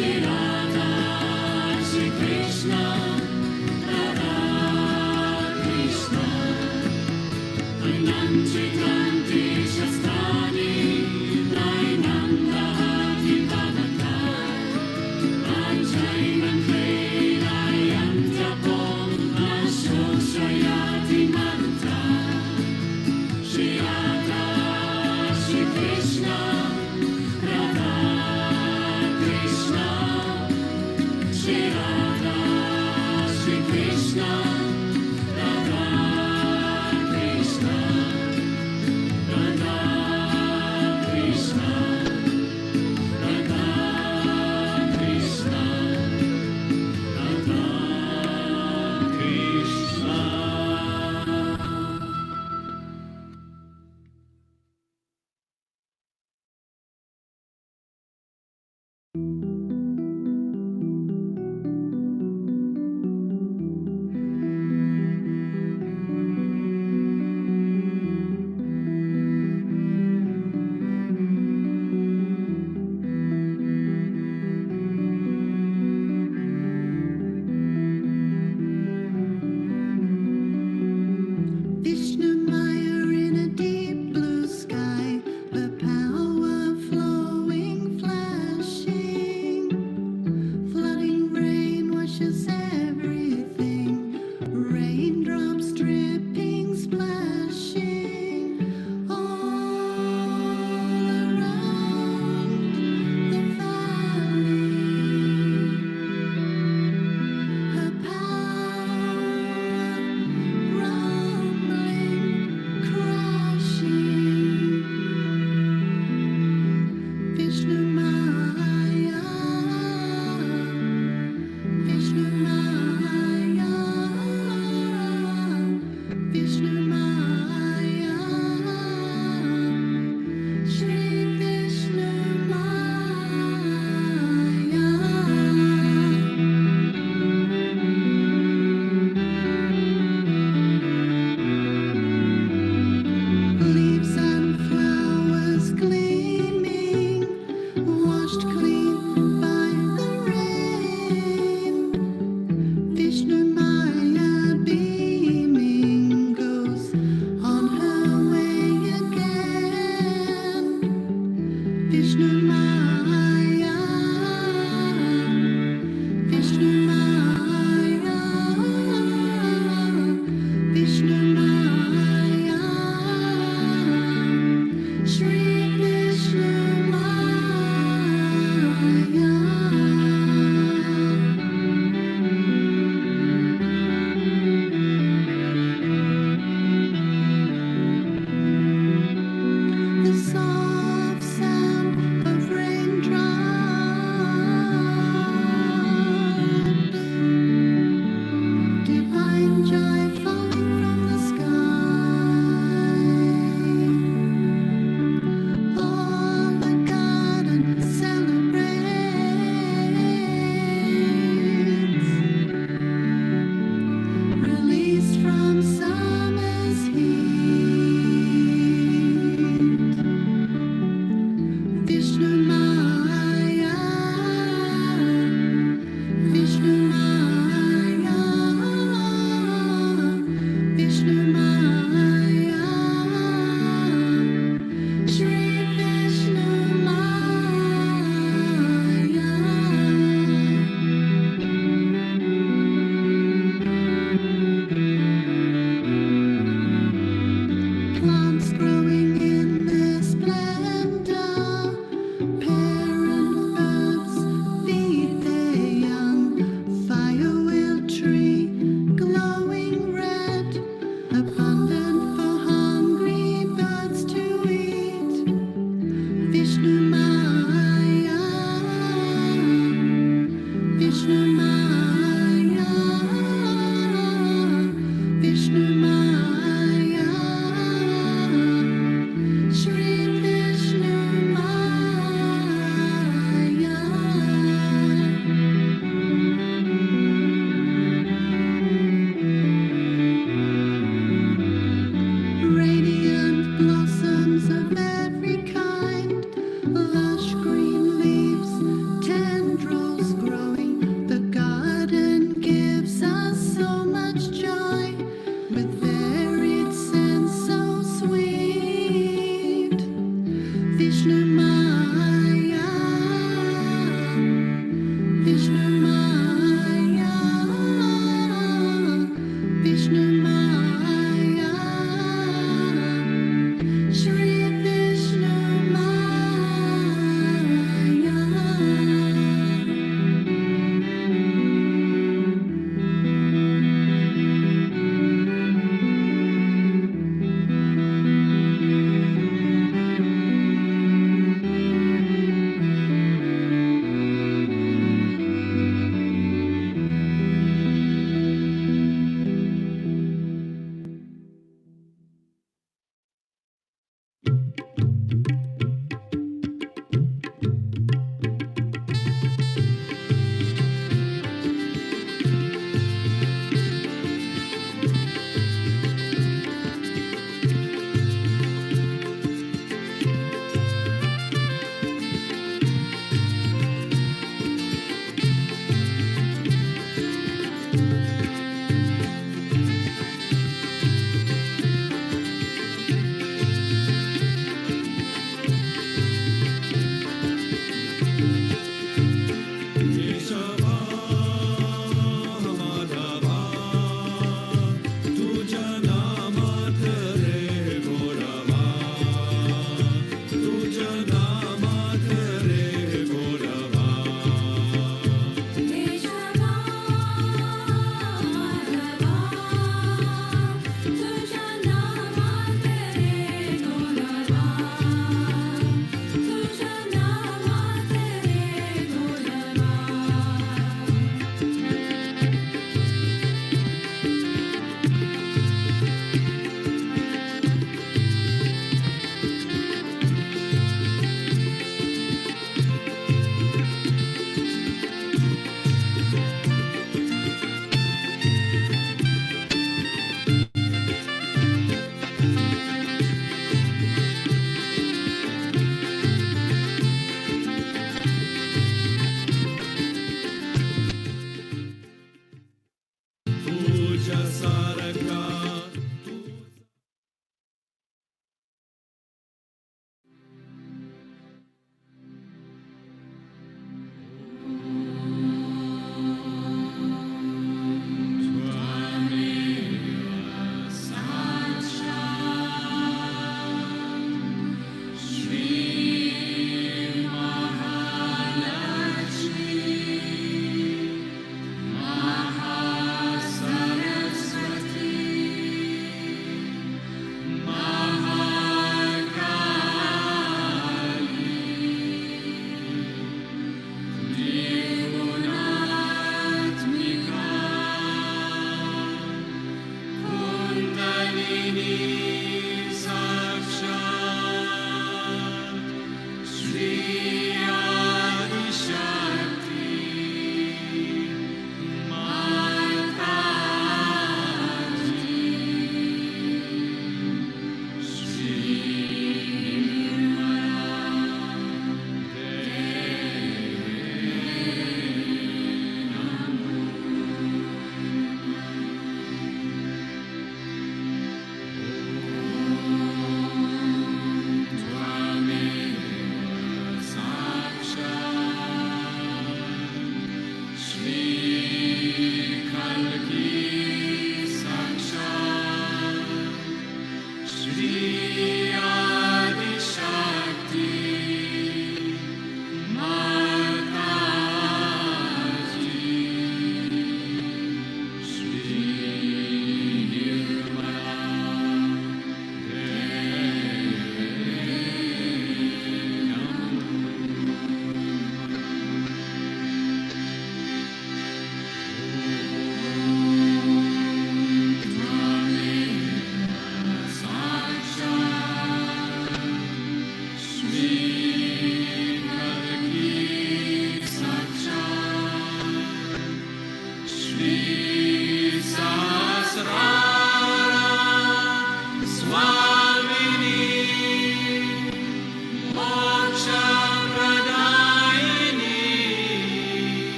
Shri Radha, Shri Krishna, Radha Krishna, Ananchitanti Shastrani, Nainandahati Bhavata, Anjainan Vedayam Japom, Ashoshayati Manta, Shri Radha, Shri Krishna, Radha Krishna.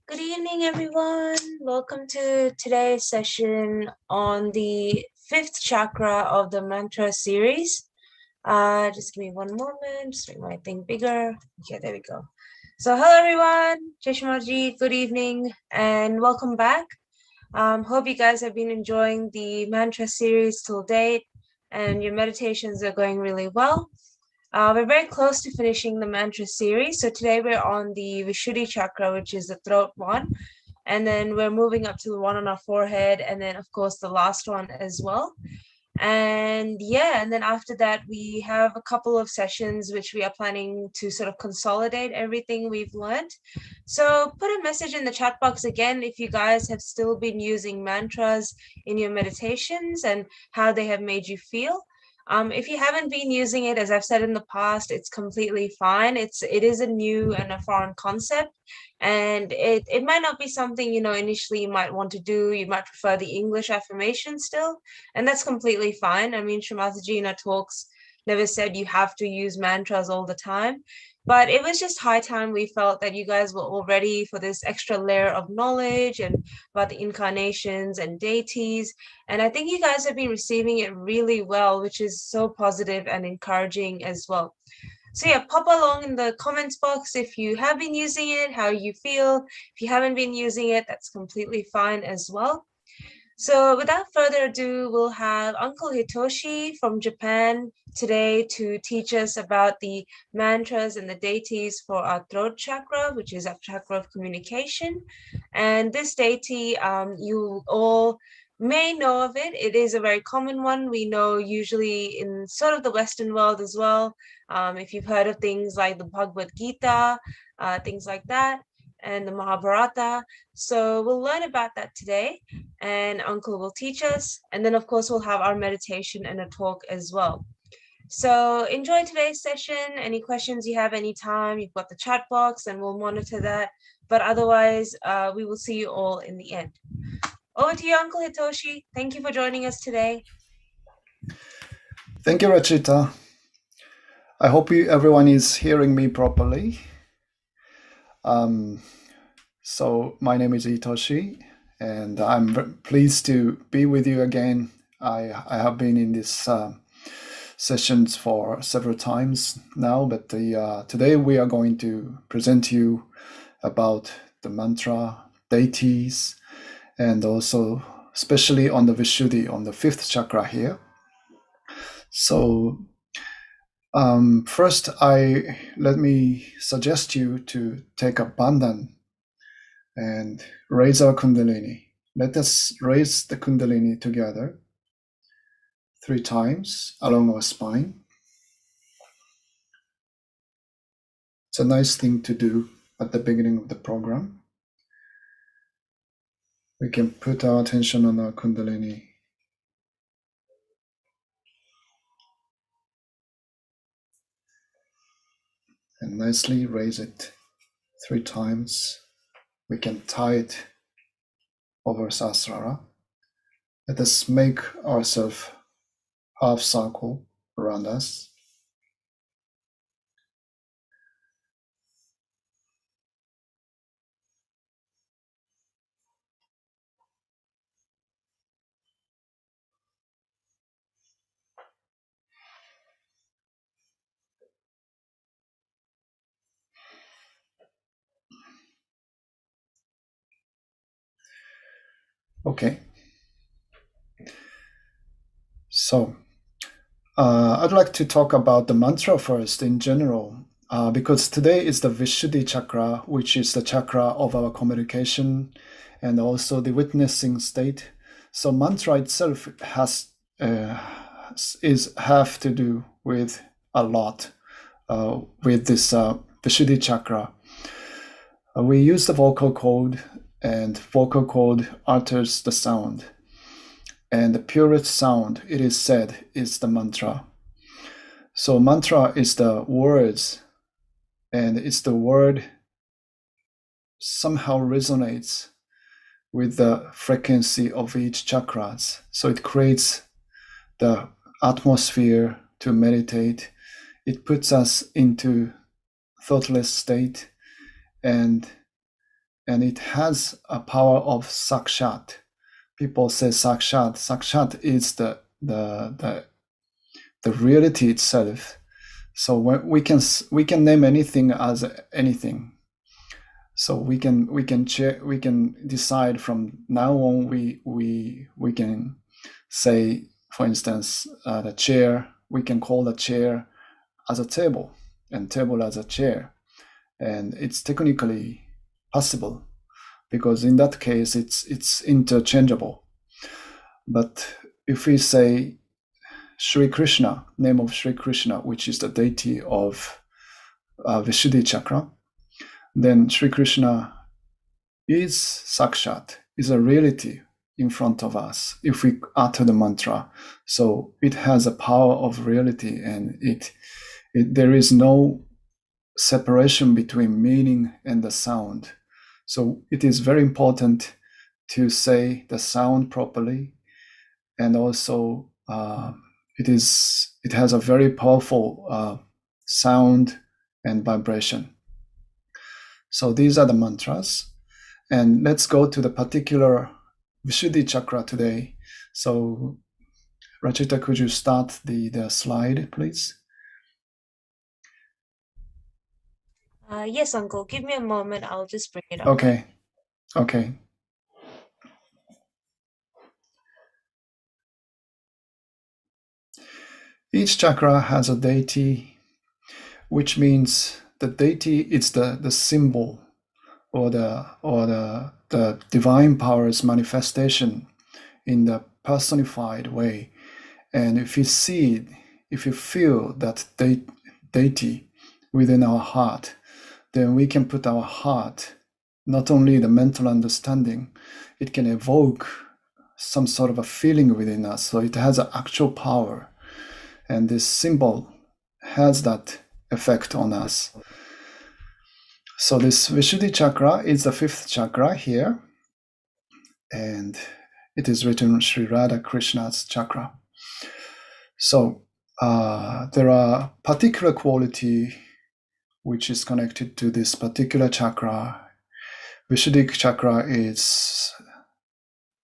Good evening, everyone. Welcome to today's session on the fifth chakra of the mantra series. Just give me one moment, just make my thing bigger. Okay, there we go. So, hello, everyone. Jai Shri Mataji, good evening, and welcome back. Hope you guys have been enjoying the mantra series till date, and your meditations are going really well. We're very close to finishing the mantra series. So today we're on the Vishuddhi Chakra, which is the throat one. And then we're moving up to the one on our forehead. And then, of course, the last one as well. And yeah, and then after that, we have a couple of sessions which we are planning to sort of consolidate everything we've learned. So put a message in the chat box again if you guys have still been using mantras in your meditations and how they have made you feel. If you haven't been using it, as I've said in the past, it's completely fine. It is a new and a foreign concept, and it might not be something initially you might want to do. You might prefer the English affirmation still, and that's completely fine. I mean, Shri Mataji in her talks never said you have to use mantras all the time, but it was just high time we felt that you guys were all ready for this extra layer of knowledge and about the incarnations and deities. And I think you guys have been receiving it really well, which is so positive and encouraging as well. So yeah, pop along in the comments box if you have been using it, how you feel. If you haven't been using it, that's completely fine as well. So without further ado, we'll have Uncle Hitoshi from Japan today to teach us about the mantras and the deities for our throat chakra, which is our chakra of communication. And this deity, you all may know of it. It is a very common one. We know usually in sort of the Western world as well. If you've heard of things like the Bhagavad Gita, things like that, and the Mahabharata. So we'll learn about that today, and Uncle will teach us. And then, of course, we'll have our meditation and a talk as well. So enjoy today's session. Any questions you have anytime, you've got the chat box and we'll monitor that. But otherwise, we will see you all in the end. Over to you, Uncle Hitoshi. Thank you for joining us today. Thank you, Rachita. I hope everyone is hearing me properly. So my name is Hitoshi, and I'm pleased to be with you again. I have been in these sessions for several times now, but today we are going to present you about the mantra, deities, and also especially on the Vishuddhi, on the fifth chakra here. So first, let me suggest you to take a bandhan and raise our kundalini. Let us raise the kundalini together 3 times along our spine. It's a nice thing to do at the beginning of the program. We can put our attention on our kundalini and nicely raise it 3 times. We can tie it over Sahasrara. Let us make ourselves half circle around us. Okay. So I'd like to talk about the mantra first in general, because today is the Vishuddhi Chakra, which is the chakra of our communication and also the witnessing state. So mantra itself have to do with a lot with this Vishuddhi Chakra. We use the vocal cord, and vocal cord alters the sound. And the purest sound, it is said, is the mantra. So mantra is the words, and it's the word somehow resonates with the frequency of each chakras. So it creates the atmosphere to meditate. It puts us into thoughtless state, and and it has a power of sakshat. People say sakshat. Sakshat is the reality itself. So we can name anything as anything. So we can decide from now on. We can say, for instance, the chair. We can call the chair as a table, and table as a chair, and it's technically possible because in that case it's interchangeable. But if we say Shri Krishna, name of Shri Krishna, which is the deity of Vishuddhi Chakra, then Shri Krishna is sakshat, is a reality in front of us if we utter the mantra. So it has a power of reality, and there is no separation between meaning and the sound. So it is very important to say the sound properly, and also it has a very powerful sound and vibration. So these are the mantras, and let's go to the particular Vishuddhi Chakra today. So Rachita, could you start the slide, please? Yes, uncle. Give me a moment. I'll just bring it up. Okay. Each chakra has a deity, which means the deity is the symbol or the divine power's manifestation in the personified way. And if you feel that deity within our heart, then we can put our heart, not only the mental understanding, it can evoke some sort of a feeling within us. So it has an actual power. And this symbol has that effect on us. So this Vishuddhi Chakra is the fifth chakra here. And it is written Shri Radha Krishna's chakra. So there are particular quality which is connected to this particular chakra. Vishuddhi Chakra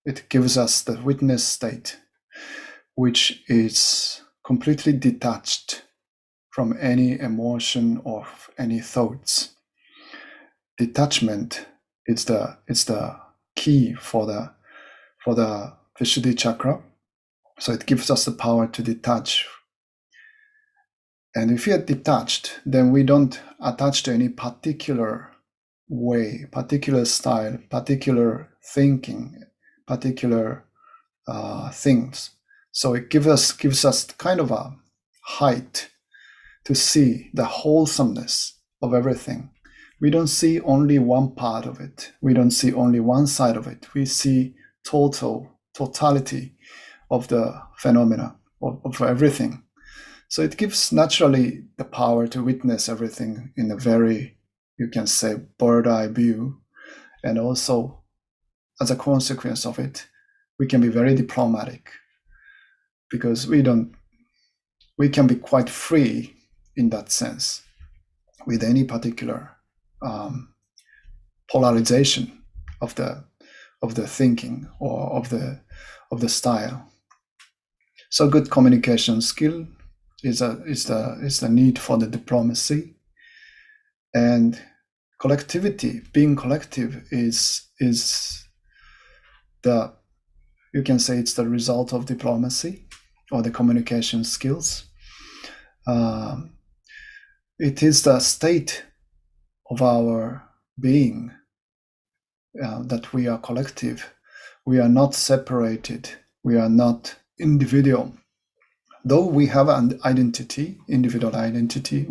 it gives us the witness state, which is completely detached from any emotion or any thoughts. Detachment is the key for the Vishuddhi Chakra. So it gives us the power to detach. And if we are detached, then we don't attach to any particular way, particular style, particular thinking, particular things. So it gives us kind of a height to see the wholesomeness of everything. We don't see only one part of it. We don't see only one side of it. We see totality of the phenomena of everything. So it gives naturally the power to witness everything in a very, you can say, bird eye view. And also, as a consequence of it, we can be very diplomatic because we can be quite free in that sense with any particular polarization of the thinking or of the style. So good communication skill is the need for the diplomacy, and collectivity. Being collective is the, you can say, it's the result of diplomacy or the communication skills. It is the state of our being that we are collective. We are not separated. We are not individual. Though we have an identity, individual identity,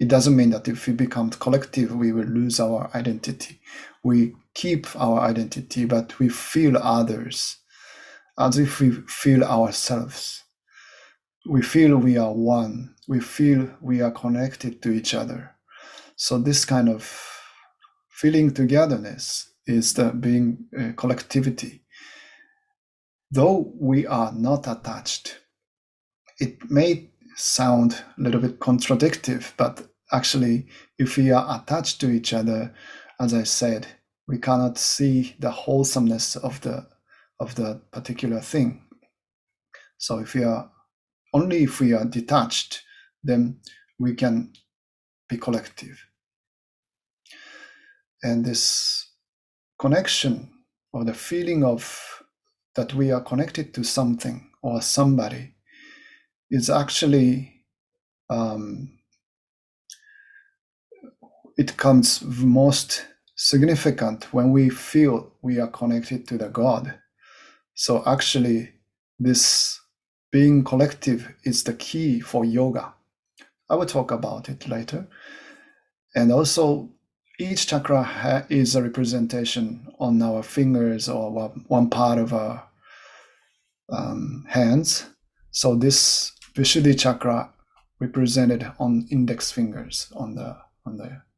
it doesn't mean that if we become collective, we will lose our identity. We keep our identity, but we feel others as if we feel ourselves. We feel we are one. We feel we are connected to each other. So this kind of feeling togetherness is the being collectivity. Though we are not attached, it may sound a little bit contradictory, but actually, if we are attached to each other, as I said, we cannot see the wholesomeness of the particular thing. So if we are detached, then we can be collective. And this connection, or the feeling of that we are connected to something or somebody, is actually it comes most significant when we feel we are connected to the God. So actually, this being collective is the key for yoga. I will talk about it later. And also, each chakra is a representation on our fingers or one part of our hands. So this Vishuddhi Chakra represented on index fingers, on the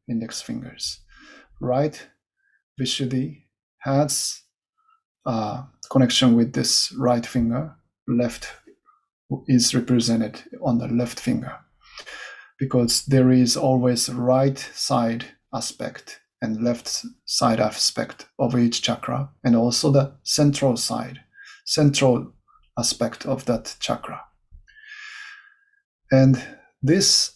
index fingers. Right Vishuddhi has connection with this right finger. Left is represented on the left finger, because there is always right side aspect and left side aspect of each chakra, and also the central aspect of that chakra. And this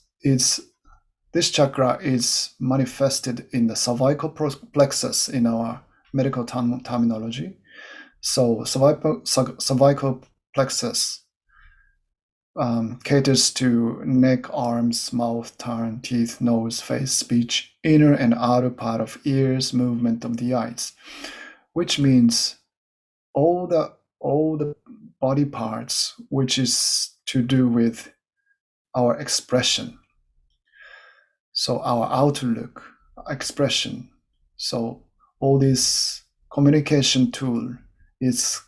chakra is manifested in the cervical plexus in our medical terminology. So cervical plexus caters to neck, arms, mouth, tongue, teeth, nose, face, speech, inner and outer part of ears, movement of the eyes, which means all the body parts which is to do with our expression. So our outlook, expression. So all this communication tool is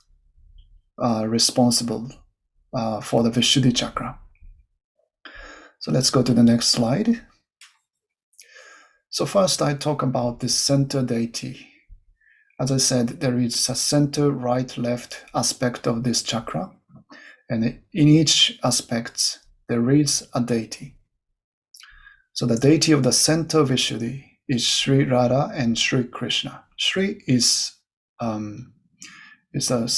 responsible for the Vishuddhi Chakra. So let's go to the next slide. So first I talk about the center deity. As I said, there is a center, right, left aspect of this chakra. And in each aspect, there is a deity. So the deity of the center Vishuddhi is Shri Radha and Shri Krishna. Shri is a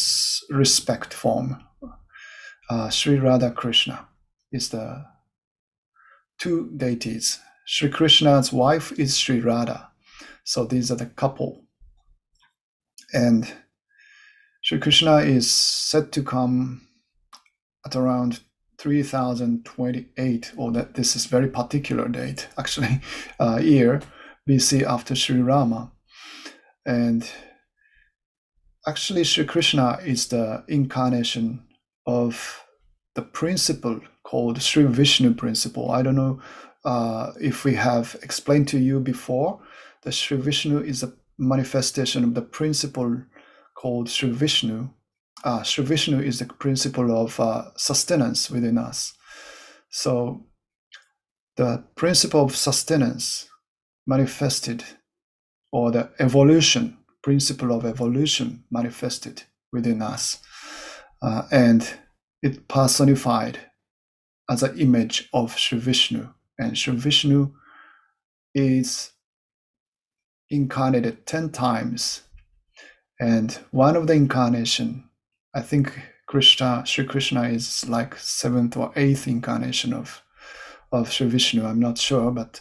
respect form. Shri Radha Krishna is the two deities. Shri Krishna's wife is Shri Radha. So these are the couple. And Shri Krishna is said to come at around 3028, or that this is very particular date, actually, year BC after Shri Rama. And actually, Shri Krishna is the incarnation of the principle called Shri Vishnu principle. I don't know if we have explained to you before that Shri Vishnu is a manifestation of the principle called Shri Vishnu. Shri Vishnu is the principle of sustenance within us. So the principle of sustenance manifested, or the principle of evolution manifested within us. And it personified as an image of Shri Vishnu. And Shri Vishnu is incarnated 10 times. And one of the incarnation, I think Shri Krishna is like 7th or 8th incarnation of Shri Vishnu. I'm not sure, but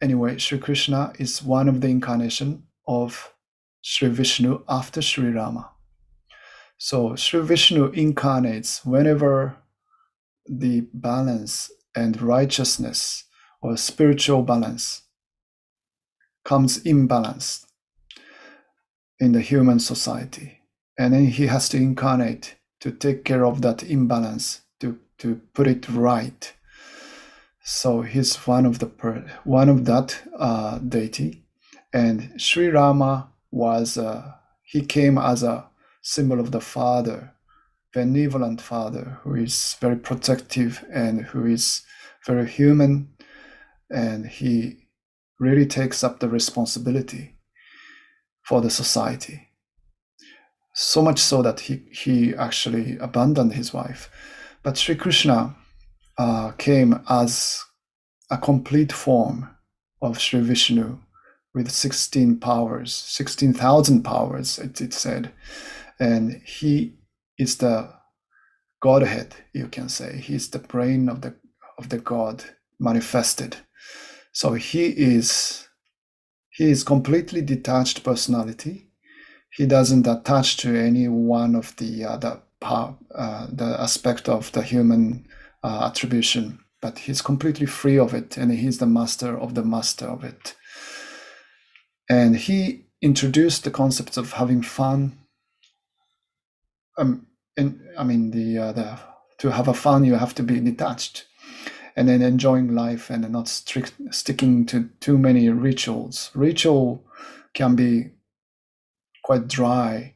anyway, Shri Krishna is one of the incarnation of Shri Vishnu after Shri Rama. So Shri Vishnu incarnates whenever the balance and righteousness or spiritual balance comes imbalanced in the human society. And then he has to incarnate to take care of that imbalance, to put it right. So he's one of that deity. And Sri Rama he came as a symbol of the father, benevolent father, who is very protective and who is very human, and he really takes up the responsibility for the society. So much so that he actually abandoned his wife. But Shri Krishna came as a complete form of Shri Vishnu, with 16 powers, 16,000 powers, it said. And he is the Godhead, you can say. He's the brain of the God manifested. So he is completely detached personality. He doesn't attach to any one of the aspect of the human attribution, but he's completely free of it, and he's the master of it. And he introduced the concept of having fun. To have a fun, you have to be detached, and then enjoying life, and not sticking to too many rituals. Ritual can be quite dry,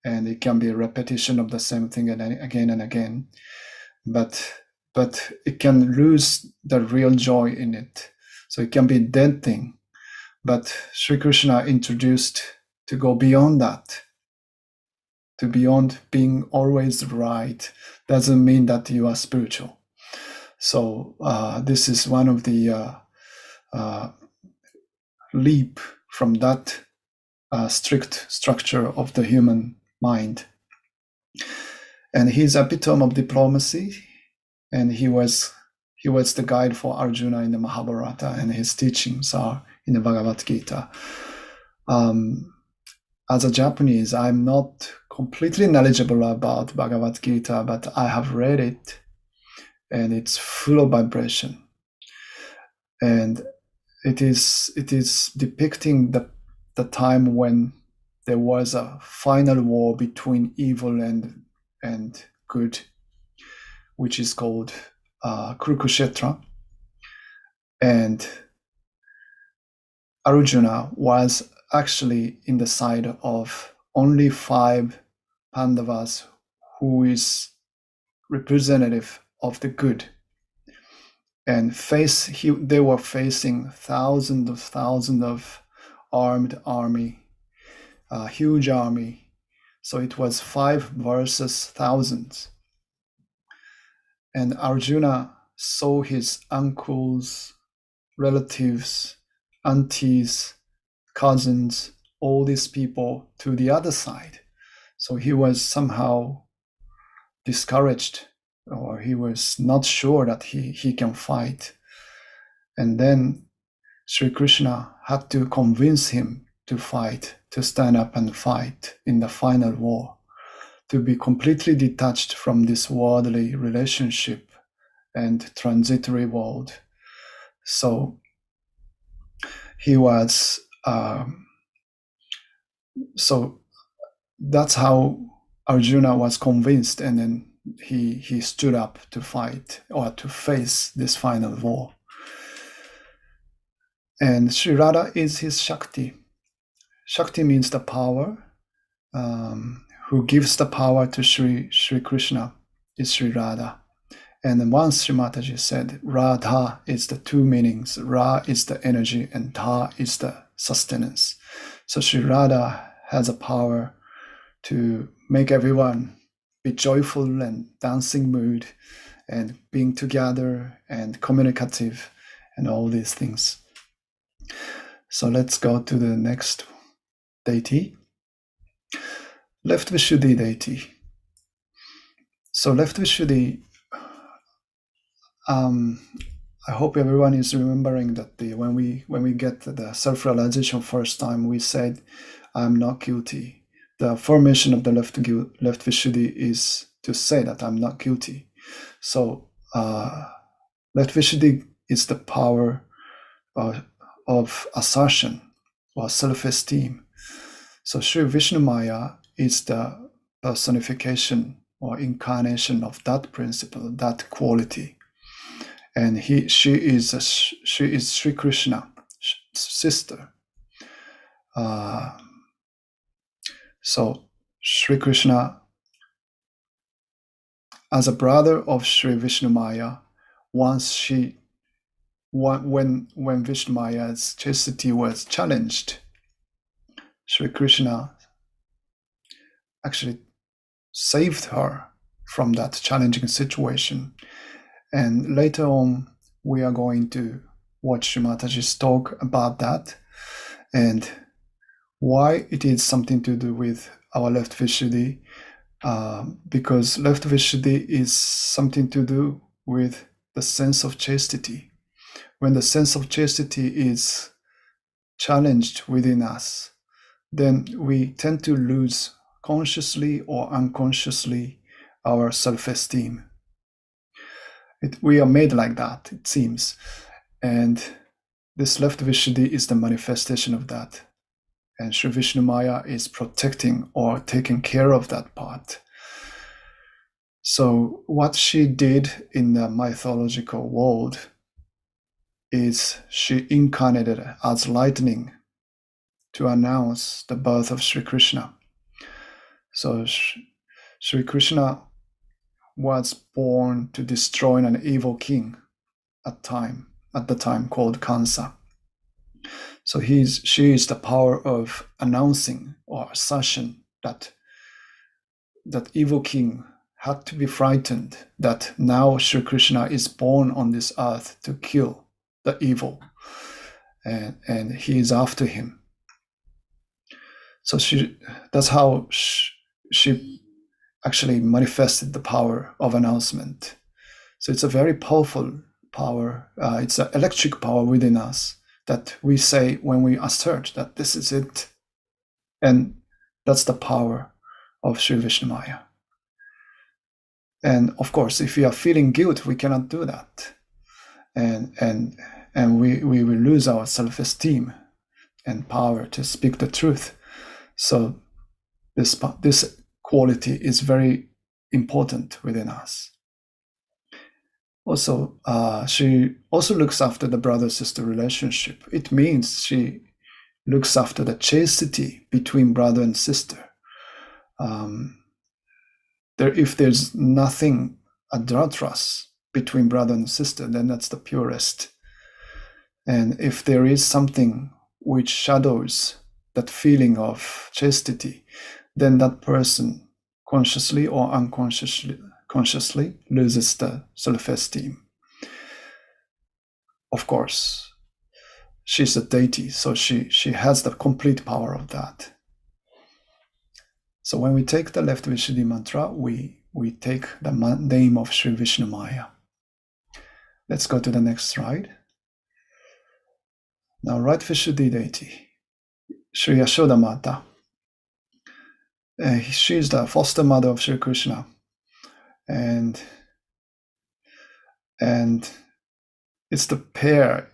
and it can be a repetition of the same thing again and again. But it can lose the real joy in it. So it can be a dead thing. But Shri Krishna introduced to go beyond that, to beyond being always right. Doesn't mean that you are spiritual. So this is one of the leap from that strict structure of the human mind. And he's epitome of diplomacy, and he was the guide for Arjuna in the Mahabharata, and his teachings are in the Bhagavad Gita. As a Japanese, I'm not completely knowledgeable about Bhagavad Gita, but I have read it, and it's full of vibration. And it is depicting the time when there was a final war between evil and good, which is called Kurukshetra. And Arjuna was actually in the side of only 5 Pandavas, who is representative of the good. And they were facing thousands of armed army, a huge army. So it was 5 versus thousands. And Arjuna saw his uncles, relatives, aunties, cousins, all these people to the other side. So he was somehow discouraged, or he was not sure that he can fight. And then Shri Krishna had to convince him to fight, to stand up and fight in the final war, to be completely detached from this worldly relationship and transitory world. So he was, so that's how Arjuna was convinced, and then he stood up to fight, or to face this final war. And Shri Radha is his Shakti. Shakti means the power. Who gives the power to Shri Krishna is Shri Radha. And once Shri Mataji said, Radha is the 2 meanings. Ra is the energy, and Tha is the sustenance. So Shri Radha has a power to make everyone be joyful and dancing mood, and being together and communicative, and all these things. So let's go to the next deity. Left Vishuddhi deity. So left Vishuddhi, I hope everyone is remembering that when we get the self-realization first time, we said, I'm not guilty. The formation of the left Vishuddhi is to say that I'm not guilty. So left Vishuddhi is the power of assertion or self-esteem. So Shri Vishnumaya is the personification or incarnation of that principle, that quality. And she is Shri Krishna, sister. So Shri Krishna, as a brother of Shri Vishnumaya, once when Vishnumaya's chastity was challenged, Shri Krishna actually saved her from that challenging situation. And later on, we are going to watch Shri Mataji's talk about that. And why it is something to do with our left Vishuddhi? Because left Vishuddhi is something to do with the sense of chastity. When the sense of chastity is challenged within us, then we tend to lose consciously or unconsciously our self-esteem. We are made like that, it seems. And this left Vishuddhi is the manifestation of that. And Shri Vishnumaya is protecting or taking care of that part. So what she did in the mythological world is she incarnated as lightning to announce the birth of Shri Krishna. So Shri Krishna was born to destroy an evil king at the time called Kansa. So she is the power of announcing or assertion that evil king had to be frightened that now Shri Krishna is born on this earth to kill the evil, and he is after him. So that's how she actually manifested the power of announcement. So it's a very powerful power. It's an electric power within us that we say when we assert that this is it. And that's the power of Shri Vishnumaya. And of course, if we are feeling guilt, we cannot do that. And we will lose our self-esteem and power to speak the truth. So this quality is very important within us. Also, she also looks after the brother-sister relationship. It means she looks after the chastity between brother and sister. If there's nothing adulterous between brother and sister, then that's the purest. And if there is something which shadows that feeling of chastity, then that person consciously or unconsciously loses the self-esteem. Of course, she's a deity, so she has the complete power of that. So when we take the left Vishuddhi mantra, we take the name of Shri Vishnumaya. Let's go to the next slide. Now, right Vishuddhi deity, Shri Yashoda Mata. She is the foster mother of Shri Krishna. And it's the pair.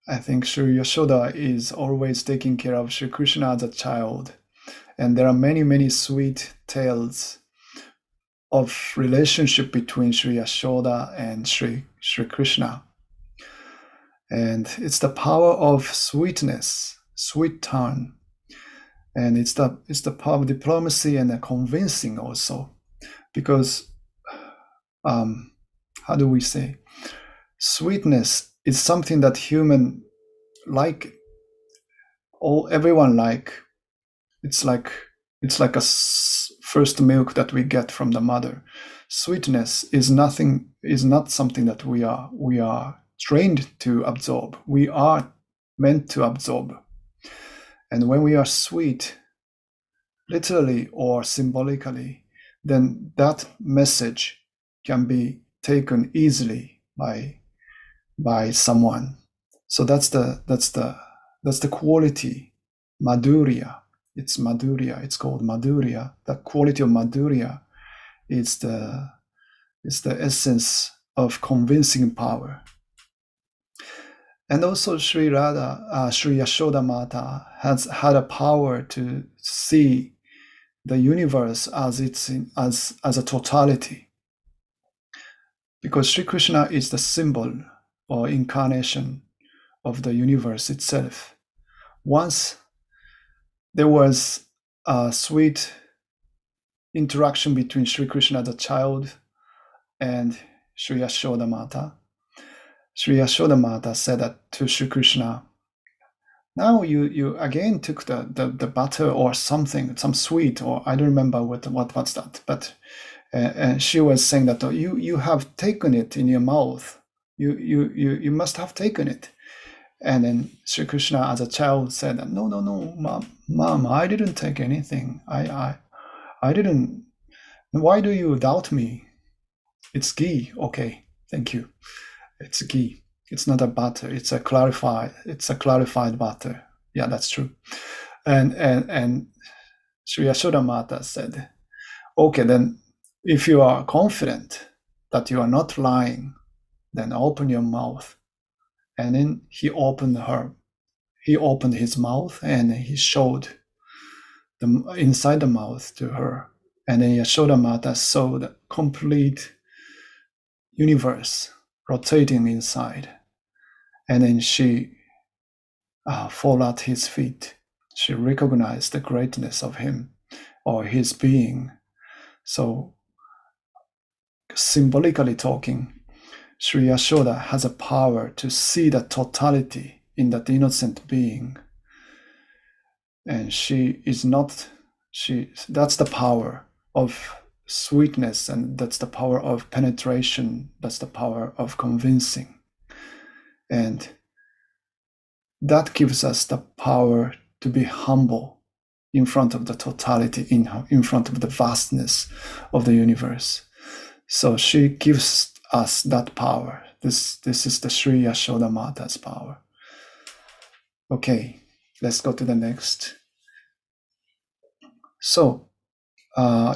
I think Shri Yashoda is always taking care of Shri Krishna as a child. And there are many, many sweet tales of relationship between Shri Yashoda and Shri Krishna. And it's the power of sweetness, sweet tongue. And it's the power of diplomacy and the convincing also. Because, how do we say? Sweetness is something that human like, everyone like. It's like a first milk that we get from the mother. Sweetness is not something that we are trained to absorb. We are meant to absorb. And when we are sweet, literally or symbolically, then that message can be taken easily by someone. So that's the quality, madhurya. It's madhurya. It's called madhurya. The quality of madhurya is the essence of convincing power. And also Shri Yashoda Mata has had a power to see the universe as a totality. Because Shri Krishna is the symbol or incarnation of the universe itself. Once there was a sweet interaction between Shri Krishna as a child and Shri Yashoda Mata. Shri Yashoda Mata said that to Shri Krishna, now you again took the butter or something, some sweet, or I don't remember what's that, but and she was saying that you have taken it in your mouth. You must have taken it. And then Shri Krishna, as a child, said, "No, no, no, mom, I didn't take anything. I didn't. Why do you doubt me? It's ghee. Okay, thank you. It's ghee. It's not a butter. It's a clarified butter. Yeah, that's true." And Sri Yashoda Mata said, "Okay, then if you are confident that you are not lying, then open your mouth." And then he opened his mouth and he showed the inside the mouth to her. And then Yashoda Mata saw the complete universe rotating inside. And then she fall at his feet. She recognized the greatness of him or his being. So symbolically talking, Sri Yashoda has a power to see the totality in that innocent being. And that's the power of sweetness, and that's the power of penetration, that's the power of convincing. And that gives us the power to be humble in front of the totality, in front of the vastness of the universe. So she gives us that power. This is the Sri Yashoda Mata's power. Okay, let's go to the next. So,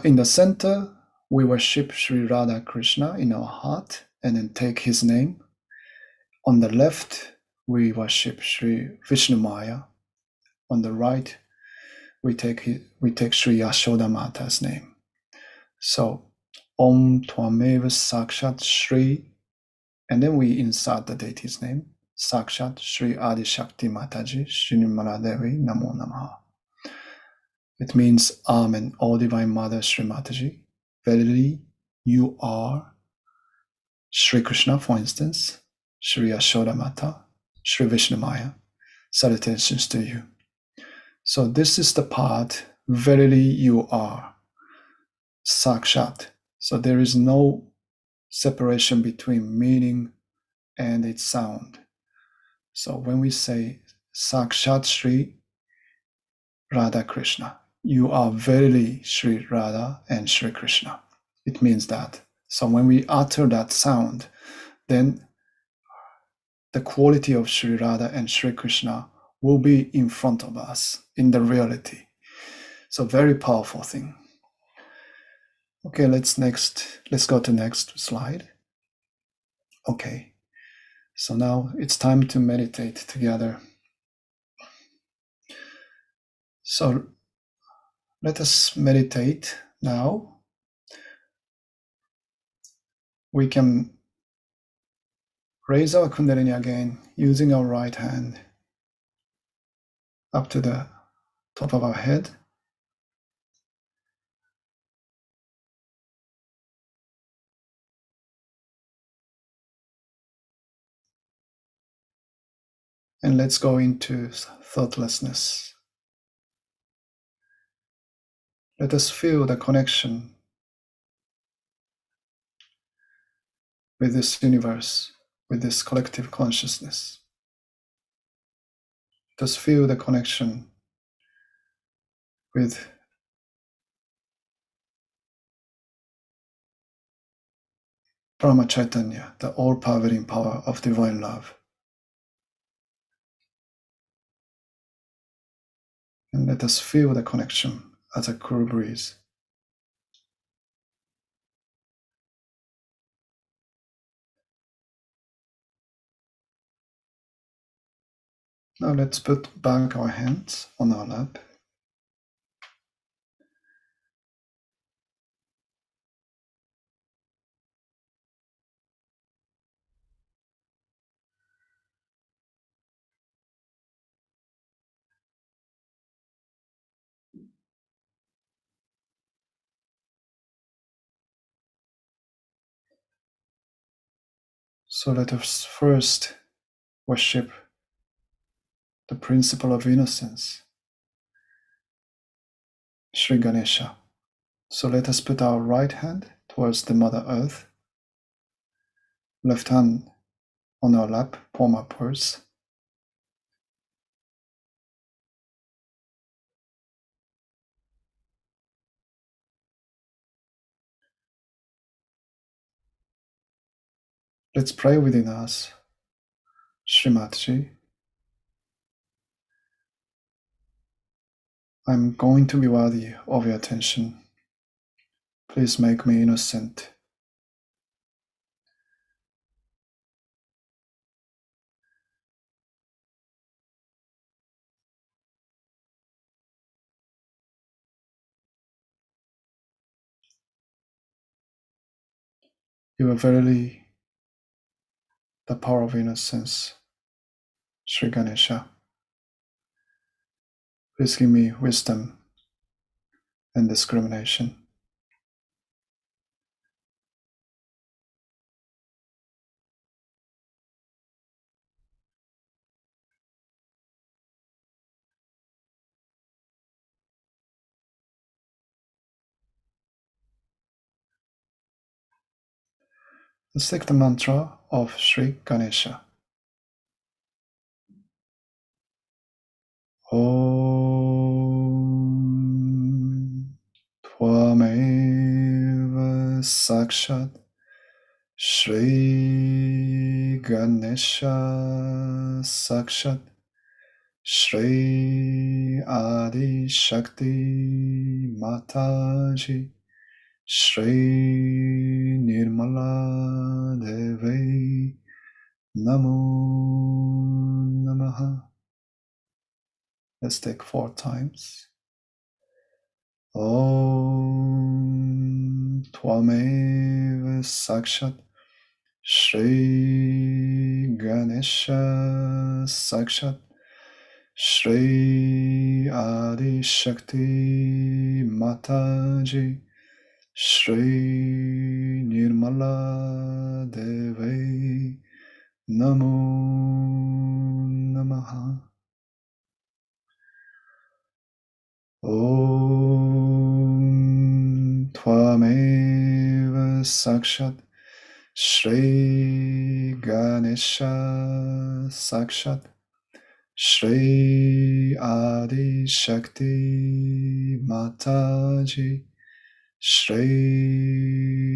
in the center, we worship Shri Radha Krishna in our heart and then take his name. On the left, we worship Shri Vishnumaya. On the right, we take Shri Yashoda Mata's name. So, Om Twamev Sakshat Shri, and then we insert the deity's name, Sakshat Shri Adi Shakti Mataji Nirmala Devi Namo Namaha. It means, Amen, O Divine Mother Shri Mataji, verily you are Shri Krishna, for instance, Shri Yashoda Mata, Shri Vishnumaya. Salutations to you. So this is the part, verily you are, Sakshat. So there is no separation between meaning and its sound. So when we say Sakshat Shri Radha Krishna, you are verily Shri Radha and Shri Krishna. It means that. So when we utter that sound, then the quality of Shri Radha and Shri Krishna will be in front of us in the reality. So very powerful thing. Okay, let's go to next slide. Okay, so now it's time to meditate together. So let us meditate now. We can raise our Kundalini again using our right hand up to the top of our head. And let's go into thoughtlessness. Let us feel the connection with this universe, with this collective consciousness. Let us feel the connection with Brahma Chaitanya, the all-pervading power of divine love. And let us feel the connection as a cool breeze. Now let's put back our hands on our lap. So let us first worship the principle of innocence, Sri Ganesha. So let us put our right hand towards the Mother Earth, left hand on our lap, palm upwards. Let's pray within us. Shri Mataji, I'm going to be worthy of your attention. Please make me innocent. You are verily the power of innocence, Sri Ganesha. Please give me wisdom and discrimination. Let's take the mantra of Sri Ganesha. Om Tvameva Sakshat Shri Ganesha Sakshat Shri Adi Shakti Mataji Shri Nirmala Devi Namo Namaha. Let's take 4 times. Om Tvameva Sakshat Shri Ganesha Sakshat Shri Adi Shakti Mataji Shri Nirmala Devi Namo Namaha. Om Tvameva Sakshat Shri Ganesha Sakshat Shri Adi Shakti Mataji Shri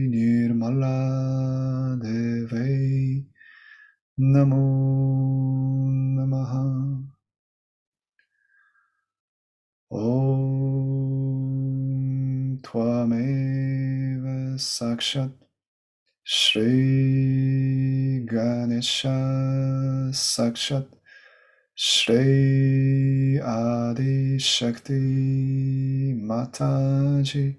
Nirmala Devi Namo Namaha. Om Tvameva Sakshat Shri Ganesha Sakshat Shri Adi Shakti Mataji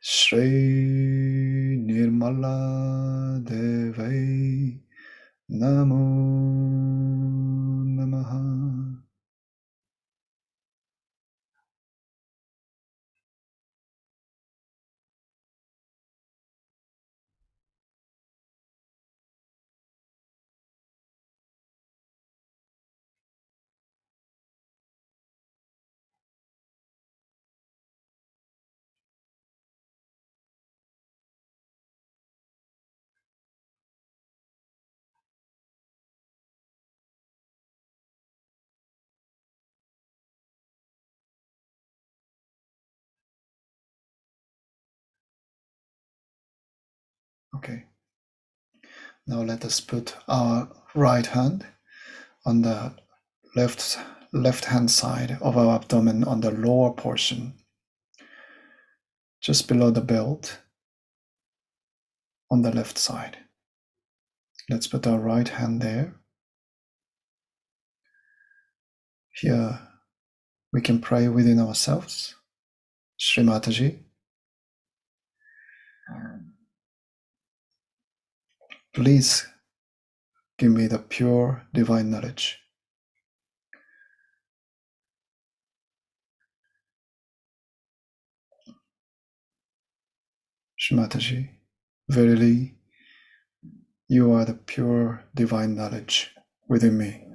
Shri Nirmala Devi Namo Namaha. Okay, now let us put our right hand on the left hand side of our abdomen on the lower portion, just below the belt on the left side. Let's put our right hand there. Here we can pray within ourselves. Shri Mataji, please give me the pure divine knowledge. Shri Mataji, verily you are the pure divine knowledge within me.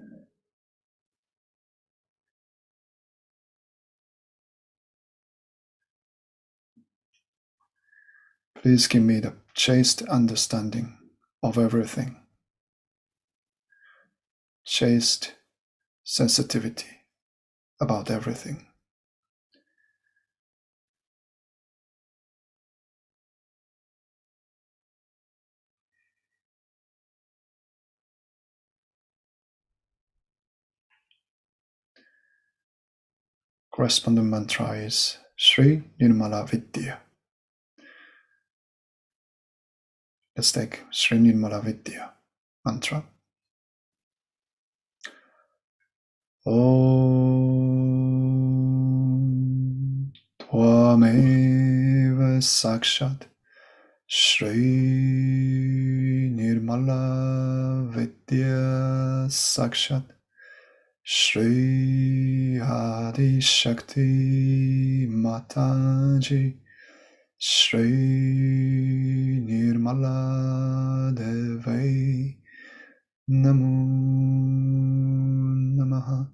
Please give me the chaste understanding of everything, chaste sensitivity about everything. Corresponding mantra is Shri Nirmala Vidya. Let's take Shri Nirmala Vidya mantra. Om Tvameva Sakshat Shri Nirmala Vidya Sakshat Shri Adi Shakti Mataji Shri Nirmala Devi Namo Namaha.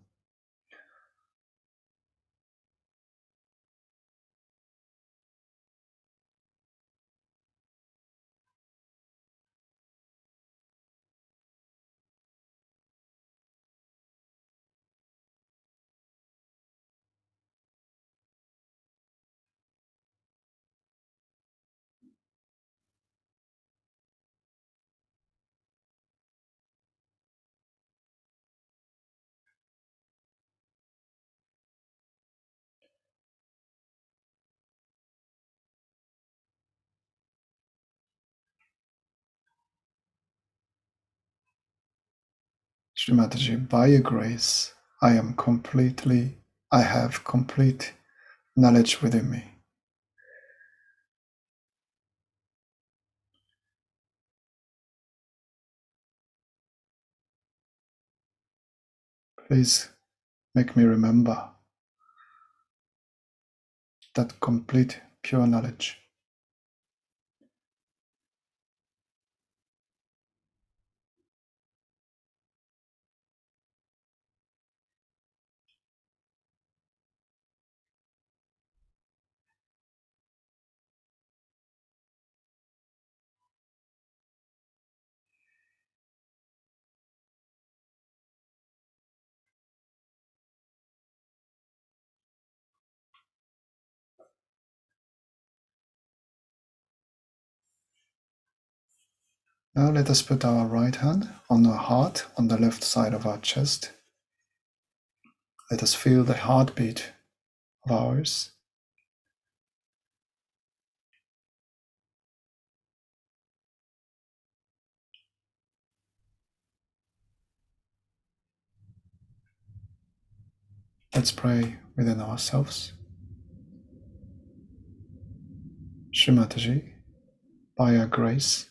Shri Mataji, by your grace, I have complete knowledge within me. Please make me remember that complete pure knowledge. Now let us put our right hand on our heart on the left side of our chest. Let us feel the heartbeat of ours. Let's pray within ourselves. Shri Mataji, by your grace,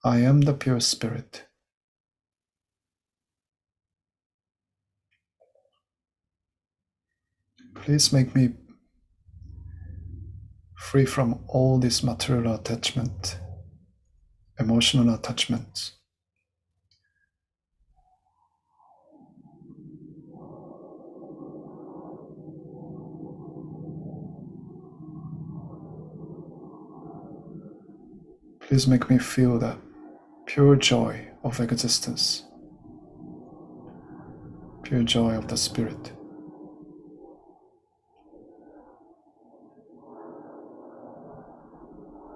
I am the pure spirit. Please make me free from all this material attachment, emotional attachments. Please make me feel the pure joy of existence, pure joy of the spirit.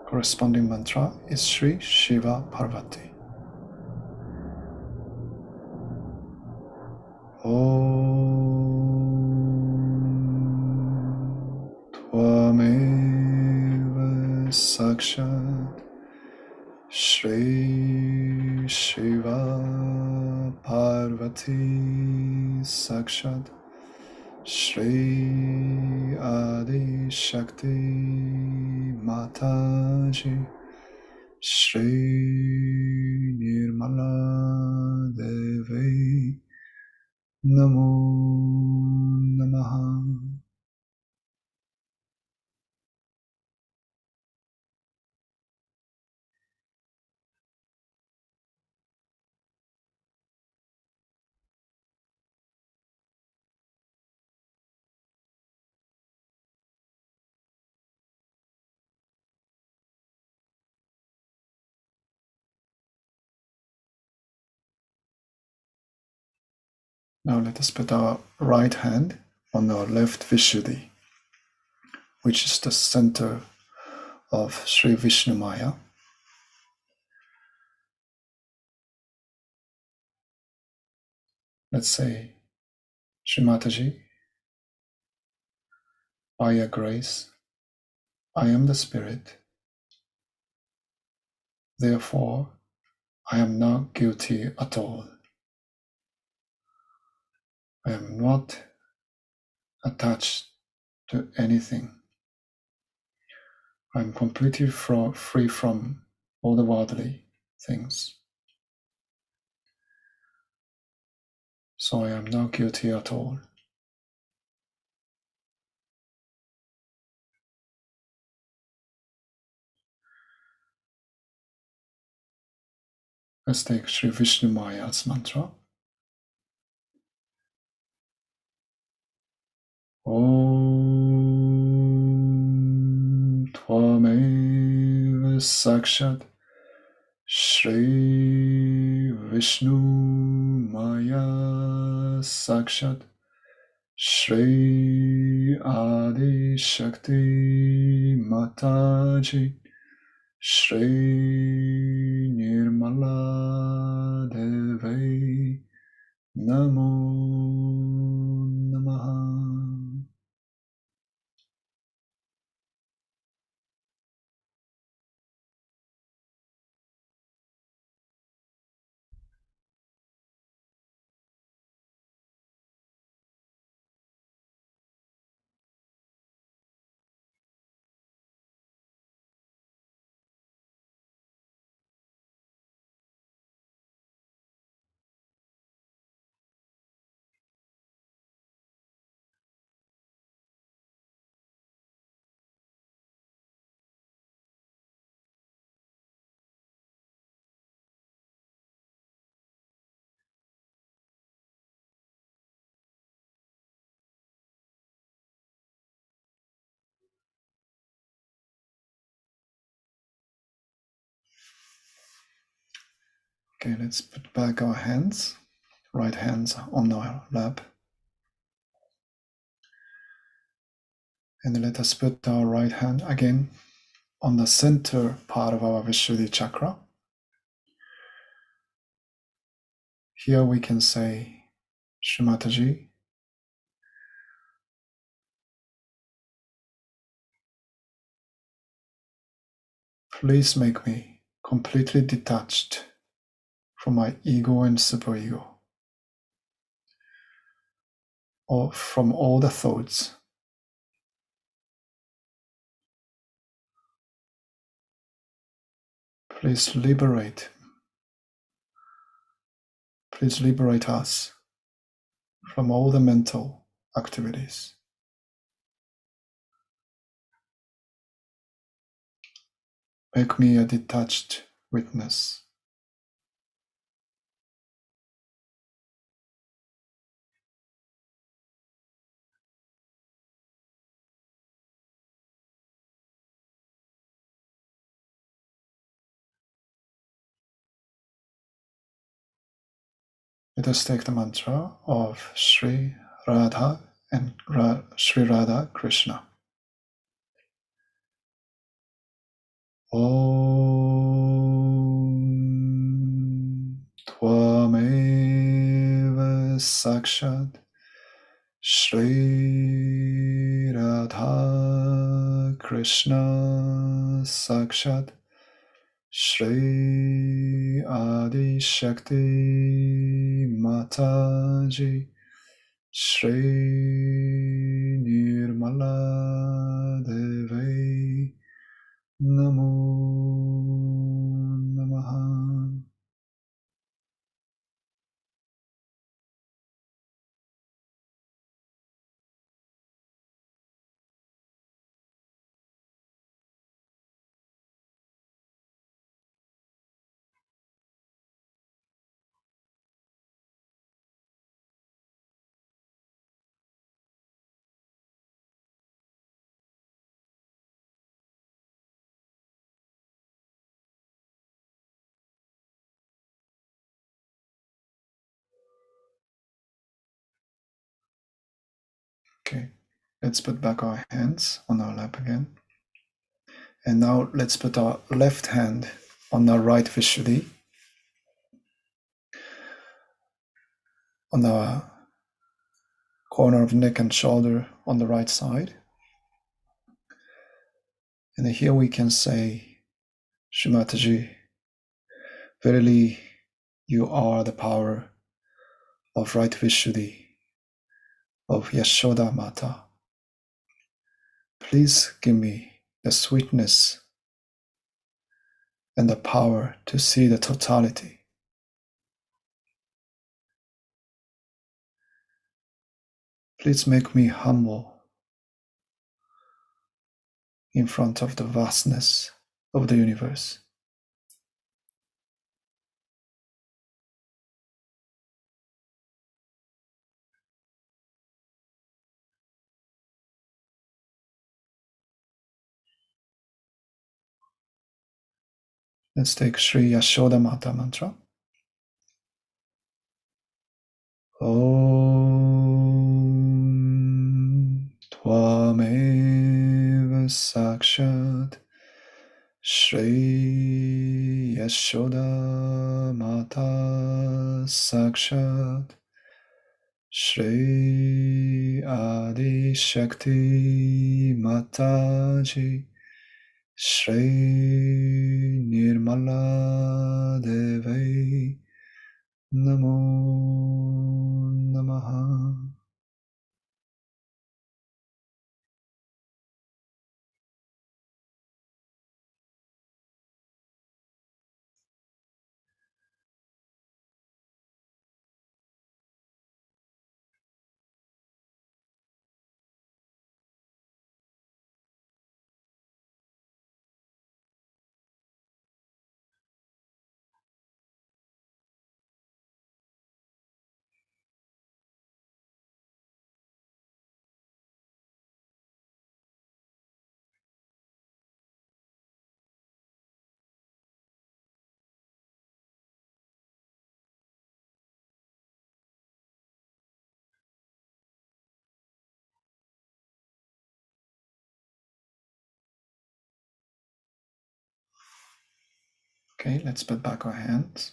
Corresponding mantra is Shri Shiva Parvati. Om Tvameva Sakshat Shri Shiva Parvati Sakshat Shri Adi Shakti Mataji Shri Nirmala Devi Namo Namaha. Now let us put our right hand on our left Vishuddhi, which is the center of Shri Vishnumaya. Let's say, Shri Mataji, by your grace, I am the Spirit. Therefore, I am not guilty at all. I am not attached to anything. I am completely free from all the worldly things. So I am not guilty at all. Let's take Shri Vishnumaya as mantra. Om Tvameva Sakshat Shri Vishnumaya Sakshat Shri Adi Shakti Mataji Shri Nirmala Devi Namo Namaha. Okay, let's put back our hands, right hands on our lap. And let us put our right hand again on the center part of our Vishuddhi Chakra. Here we can say, Shri Mataji, please make me completely detached from my ego and superego, or from all the thoughts. Please liberate us from all the mental activities. Make me a detached witness. Let us take the mantra of Shri Radha and Shri Radha Krishna. Om Tvameva Sakshat Shri Radha Krishna Sakshat Shri Adi Shakti Mataji Shri Nirmala Devi Namo Namaha. Okay, let's put back our hands on our lap again. And now let's put our left hand on our right Vishuddhi, on our corner of neck and shoulder on the right side. And here we can say, Shri Mataji, verily you are the power of right Vishuddhi, of Yashoda Mata. Please give me the sweetness and the power to see the totality. Please make me humble in front of the vastness of the universe. Let's take Shri Yashoda Mata mantra. Om Tvameva Sakshat Shri Yashoda Mata Sakshat Shri Adi Shakti Mataji Shri Nirmala Devi Namo Namaha. Okay, let's put back our hands.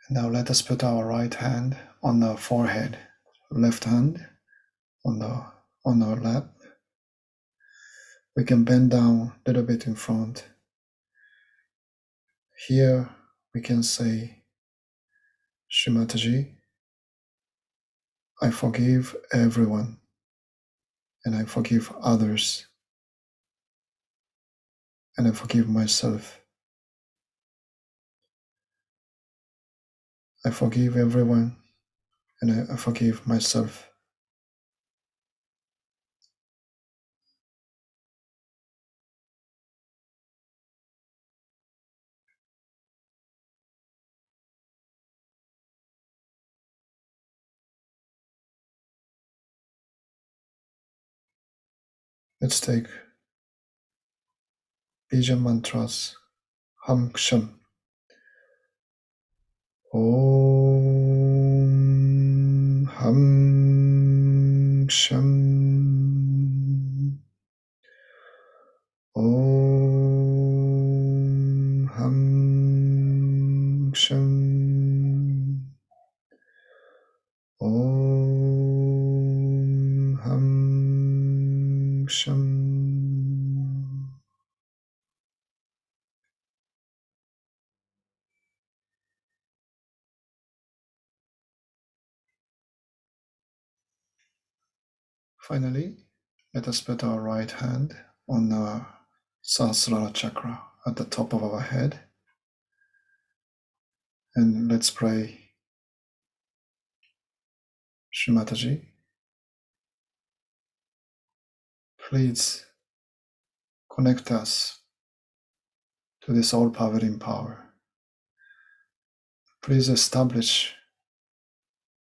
Now let us put our right hand on the forehead, left hand on our lap. We can bend down a little bit in front. Here we can say, Shri Mataji, I forgive everyone and I forgive others and I forgive myself. I forgive everyone and I forgive myself. Let's take Bija mantras. Ham Ksham. Om Ham Ksham. Om Ham Ksham. Om Ham Ksham. Finally, let us put our right hand on the Sahasrara chakra at the top of our head. And let's pray, Shri Mataji, please connect us to this all-powering power. Please establish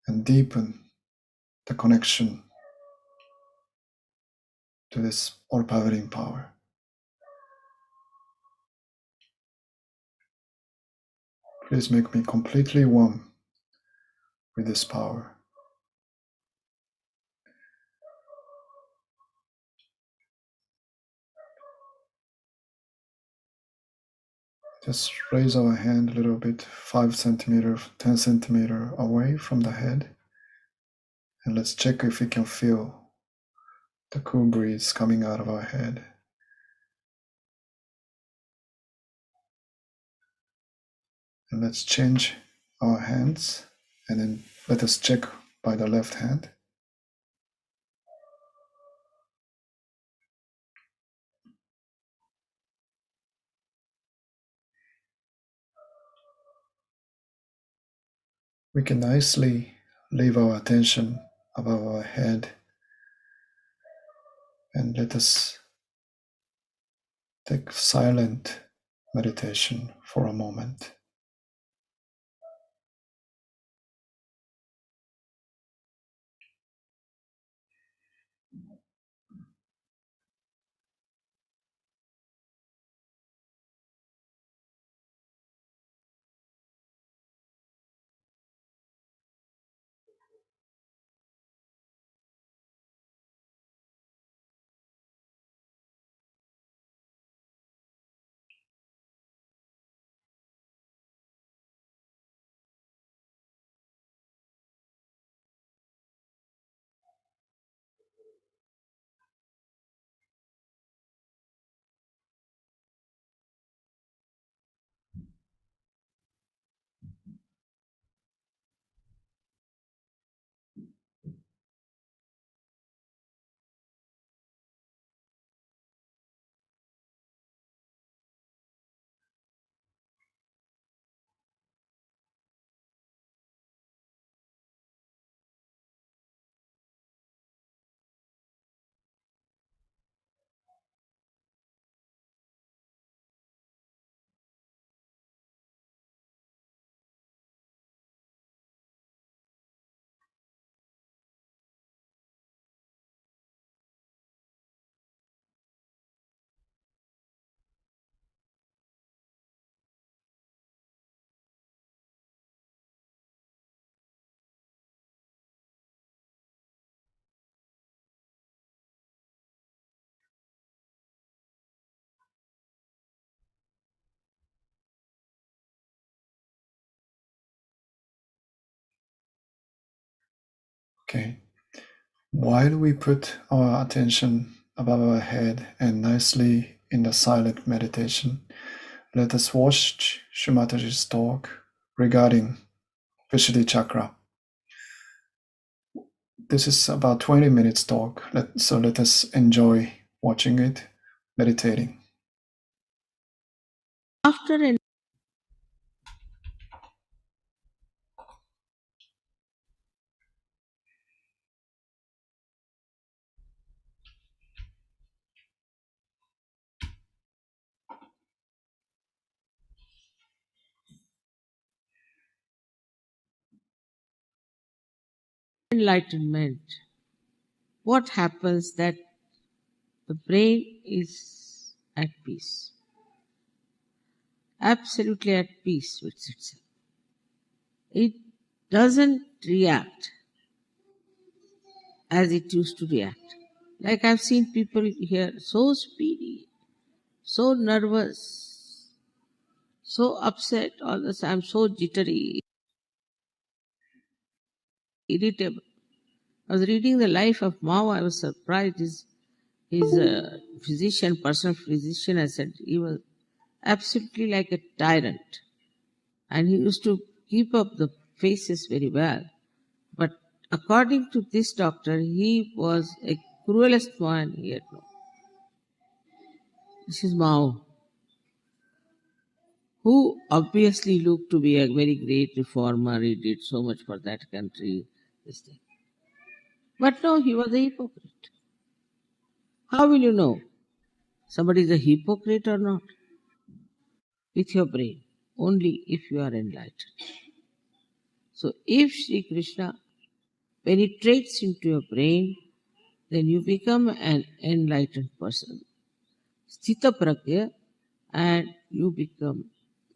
and deepen the connection to this all-powering power. Please make me completely one with this power. Just raise our hand a little bit, 5 centimeters, 10 centimeters away from the head. And let's check if we can feel the cool breeze coming out of our head. And let's change our hands, and then let us check by the left hand. We can nicely leave our attention above our head, and let us take silent meditation for a moment. Okay. While we put our attention above our head and nicely in the silent meditation, let us watch Shri Mataji's talk regarding Vishuddhi Chakra. This is about 20 minutes talk, so let us enjoy watching it, meditating. After an enlightenment, what happens that the brain is at peace, absolutely at peace with itself. It doesn't react as it used to react. Like I've seen people here so speedy, so nervous, so upset all the time, so jittery, irritable. I was reading the life of Mao. I was surprised. His physician, personal physician, I said he was absolutely like a tyrant. And he used to keep up the faces very well. But according to this doctor, he was a cruelest man he had known. This is Mao, who obviously looked to be a very great reformer. He did so much for that country. This thing. But no, he was a hypocrite. How will you know somebody is a hypocrite or not? With your brain, only if you are enlightened. So if Shri Krishna penetrates into your brain, then you become an enlightened person, sthita pragya, and you become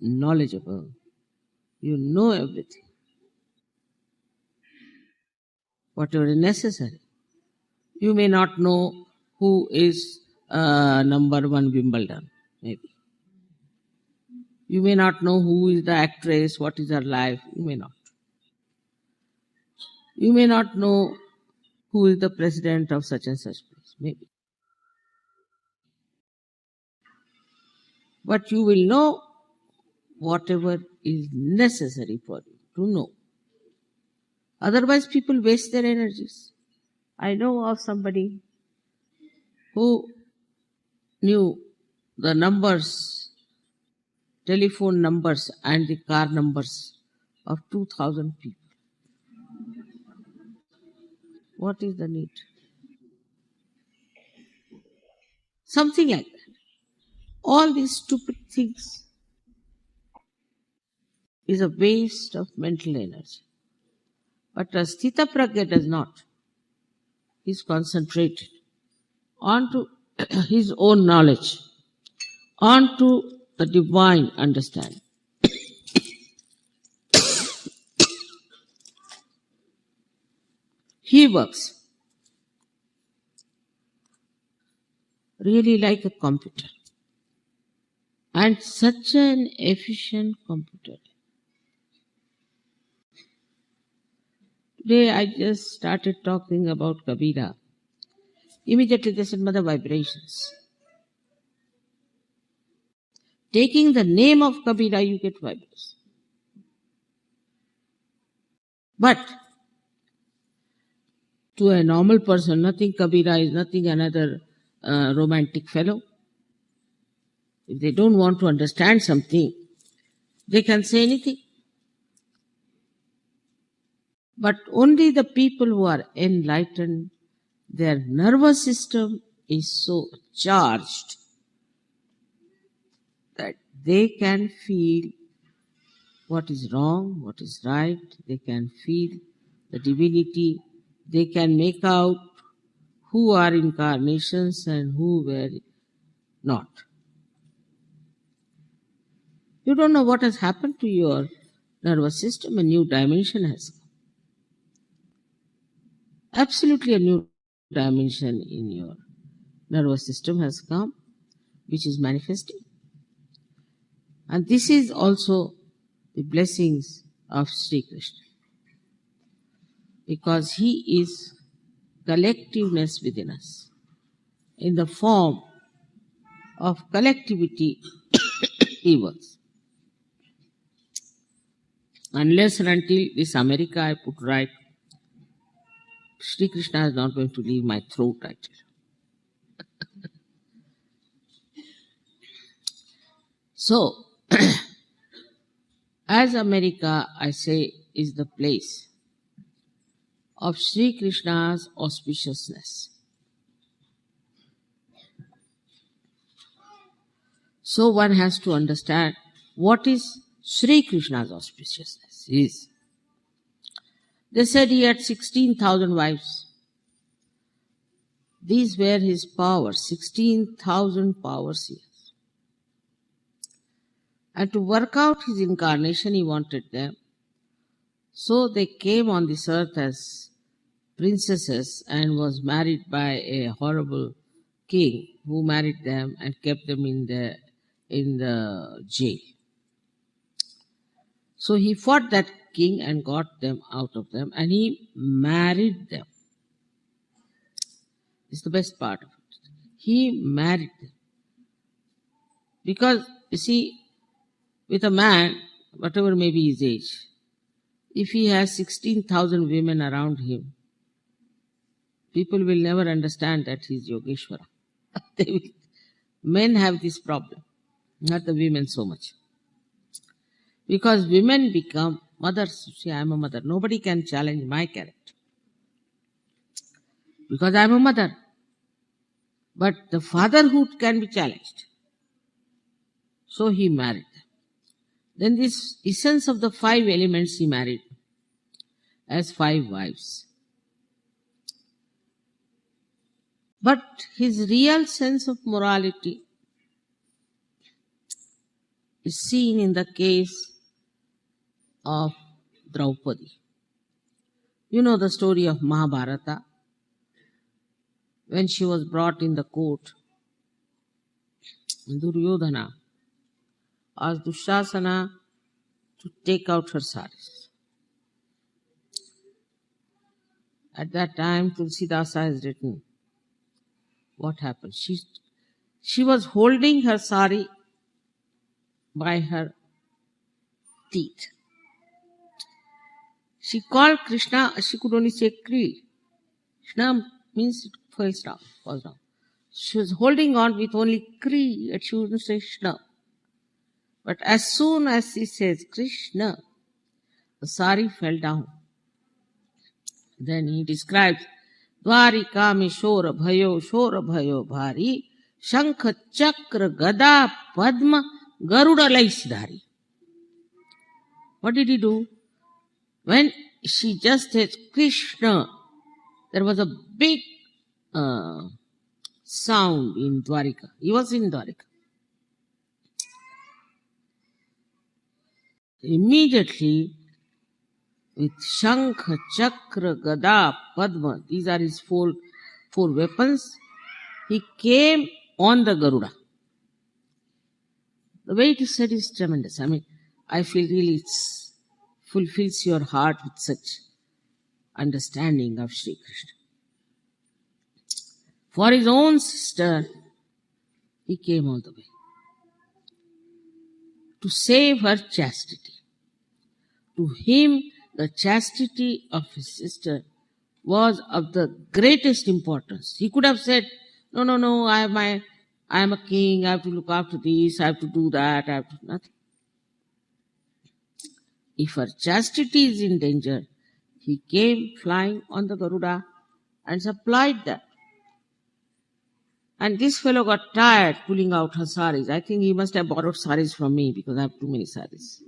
knowledgeable. You know everything, whatever is necessary. You may not know who is number one Wimbledon, maybe. You may not know who is the actress, what is her life, you may not. You may not know who is the president of such and such place, maybe. But you will know whatever is necessary for you to know. Otherwise, people waste their energies. I know of somebody who knew the numbers, telephone numbers and the car numbers of 2,000 people. What is the need? Something like that. All these stupid things is a waste of mental energy. But a Sthita Pragya does not. He is concentrated onto his own knowledge, onto the divine understanding. He works really like a computer, and such an efficient computer. Today I just started talking about Kabira. Immediately they said, Mother, vibrations. Taking the name of Kabira, you get vibrations. But to a normal person, nothing Kabira is nothing another romantic fellow. If they don't want to understand something, they can say anything. But only the people who are enlightened, their nervous system is so charged that they can feel what is wrong, what is right, they can feel the divinity, they can make out who are incarnations and who were not. You don't know what has happened to your nervous system, a new dimension has come. Absolutely a new dimension in your nervous system has come, which is manifesting. And this is also the blessings of Shri Krishna, because he is collectiveness within us. In the form of collectivity, he works. Unless and until this America I put right, Shri Krishna is not going to leave my throat, I tell you. So, as America, I say, is the place of Shri Krishna's auspiciousness. So one has to understand what is Shri Krishna's auspiciousness is. They said he had 16,000 wives. These were his powers, 16,000 powers he has. And to work out his incarnation, he wanted them. So they came on this earth as princesses and was married by a horrible king who married them and kept them in the jail. So he fought that king and got them out of them, and he married them. It's the best part of it. He married them. Because, you see, with a man, whatever may be his age, if he has 16,000 women around him, people will never understand that he is Yogeshwara. Men have this problem, not the women so much. Because women become mothers. See, I am a mother. Nobody can challenge my character. Because I am a mother. But the fatherhood can be challenged. So he married them. Then this essence of the 5 elements he married as 5 wives. But his real sense of morality is seen in the case of Draupadi. You know the story of Mahabharata. When she was brought in the court, Duryodhana asked Dushasana to take out her saris. At that time, Tulsidasa has written what happened. She was holding her sari by her teeth. She called Krishna, she could only say Kri. Krishna means it falls down. She was holding on with only Kri, and she wouldn't say Krishna. But as soon as she says Krishna, the sari fell down. Then he describes Dwarika me shora bhayo bhari, Shankha Chakra Gada Padma Garuda Laisidhari. What did he do? When she just said Krishna, there was a big sound in Dwarika. He was in Dwarika. Immediately, with Shankha, Chakra, Gada, Padma, these are his four weapons, he came on the Garuda. The way it is said is tremendous. I mean, I feel really it fulfills your heart with such understanding of Shri Krishna. For his own sister, he came all the way to save her chastity. To him, the chastity of his sister was of the greatest importance. He could have said, no, I am a king, I have to look after this, I have to do that, I have to nothing. If her chastity is in danger, he came flying on the Garuda and supplied that. And this fellow got tired pulling out her saris. I think he must have borrowed saris from me because I have too many saris.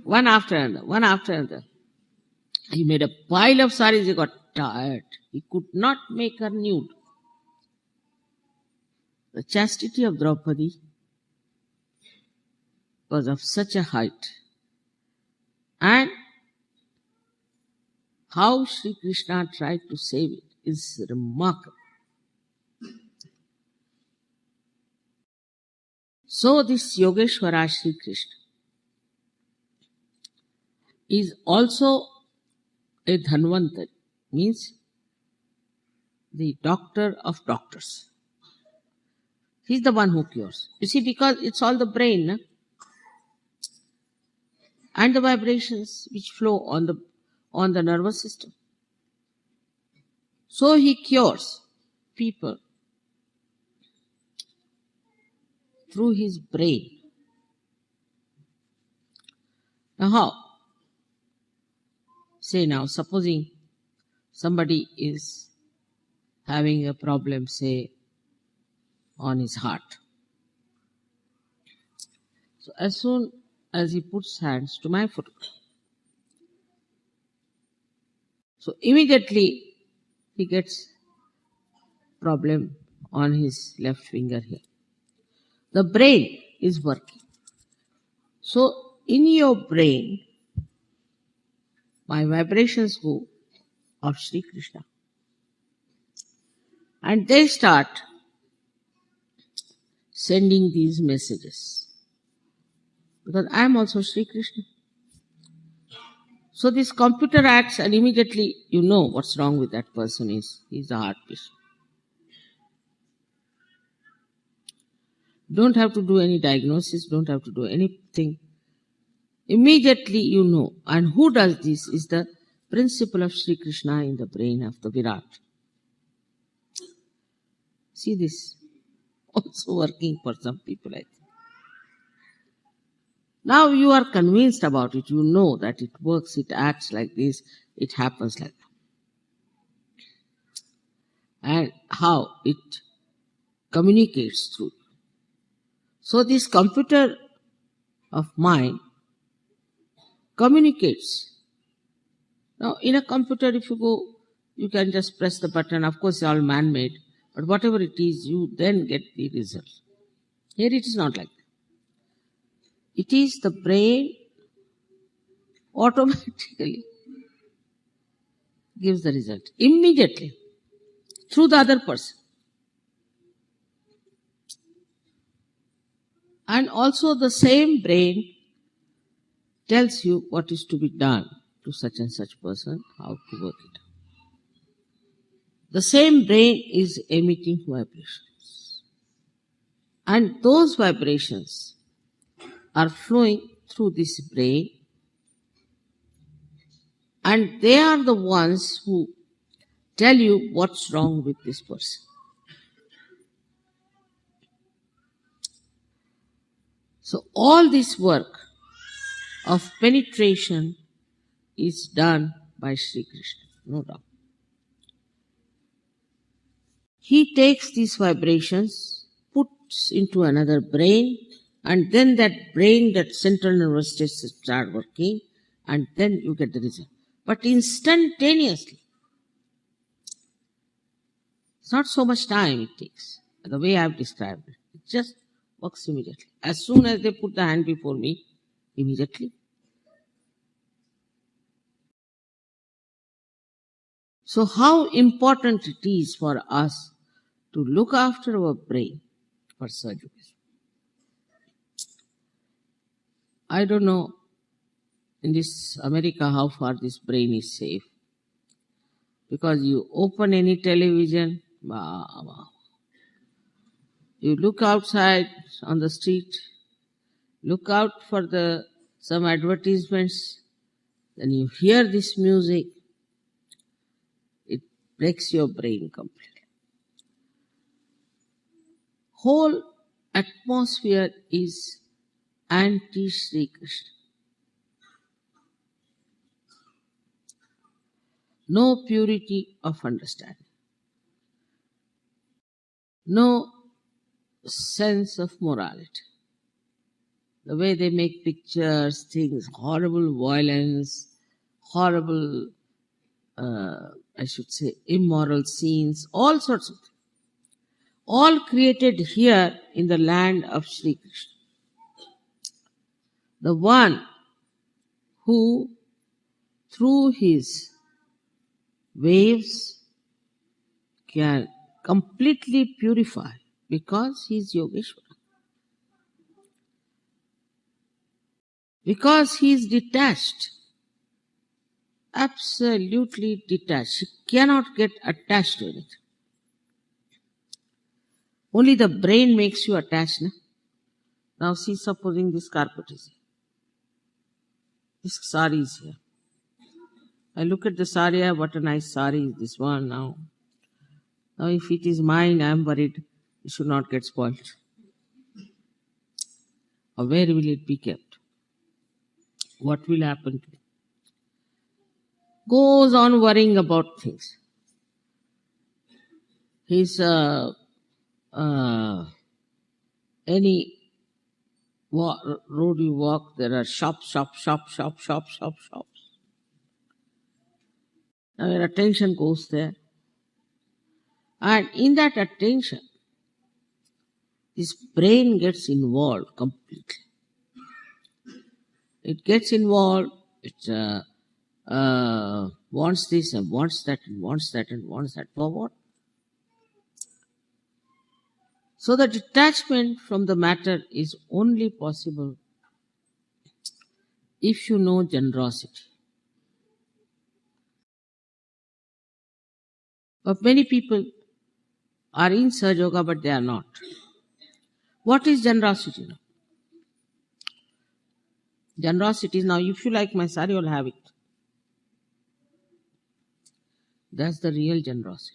One after another. He made a pile of saris, he got tired. He could not make her nude. The chastity of Draupadi was of such a height. And how Shri Krishna tried to save it is remarkable. So this Yogeshwara Shri Krishna is also a Dhanvantari, means the doctor of doctors. He's the one who cures. You see, because it's all the brain and the vibrations which flow on the nervous system. So he cures people through his brain. Now how? Say now, supposing somebody is having a problem, say, on his heart. So as soon as he puts hands to my foot, so immediately he gets problem on his left finger here. The brain is working. So in your brain, my vibrations go of Shri Krishna. And they start sending these messages. Because I am also Shri Krishna. So this computer acts and immediately you know what's wrong with that person he's a heart patient. Don't have to do any diagnosis, don't have to do anything. Immediately you know. And who does this is the principle of Shri Krishna in the brain of the Virat. See this? Also working for some people, I think. Now you are convinced about it. You know that it works, it acts like this, it happens like that. And how it communicates through. So this computer of mine communicates. Now in a computer, if you go, you can just press the button. Of course, it's all man-made. But whatever it is, you then get the result. Here it is not like that. It is the brain automatically gives the result immediately through the other person. And also the same brain tells you what is to be done to such and such person, how to work it. The same brain is emitting vibrations. And those vibrations are flowing through this brain, and they are the ones who tell you what's wrong with this person. So all this work of penetration is done by Shri Krishna, no doubt. He takes these vibrations, puts into another brain, and then that brain, that central nervous system start working, and then you get the result. But instantaneously. It's not so much time it takes, the way I've described it. It just works immediately. As soon as they put the hand before me, immediately. So how important it is for us to look after our brain for surgery. I don't know in this America how far this brain is safe. Because you open any television, you look outside on the street, look out for some advertisements, then you hear this music, it breaks your brain completely. Whole atmosphere is anti-Shri Krishna. No purity of understanding. No sense of morality. The way they make pictures, things, horrible violence, horrible, I should say, immoral scenes, all sorts of things. All created here in the land of Shri Krishna. The one who, through his waves, can completely purify because he is Yogeshwara. Because he is detached, absolutely detached. He cannot get attached to anything. Only the brain makes you attached. Na? Now see, supposing this carpet is here. This sari is here. I look at the sari, what a nice sari is this one now. Now if it is mine, I am worried it should not get spoiled. Or where will it be kept? What will happen to it? Goes on worrying about things. His any road you walk, there are shops. Now your attention goes there. And in that attention, his brain gets involved completely. It gets involved, it wants this and wants that and wants that and wants that. For what? So the detachment from the matter is only possible if you know generosity. But many people are in Sahaja Yoga, but they are not. What is generosity now? Generosity is now, if you like my sari, you'll have it. That's the real generosity.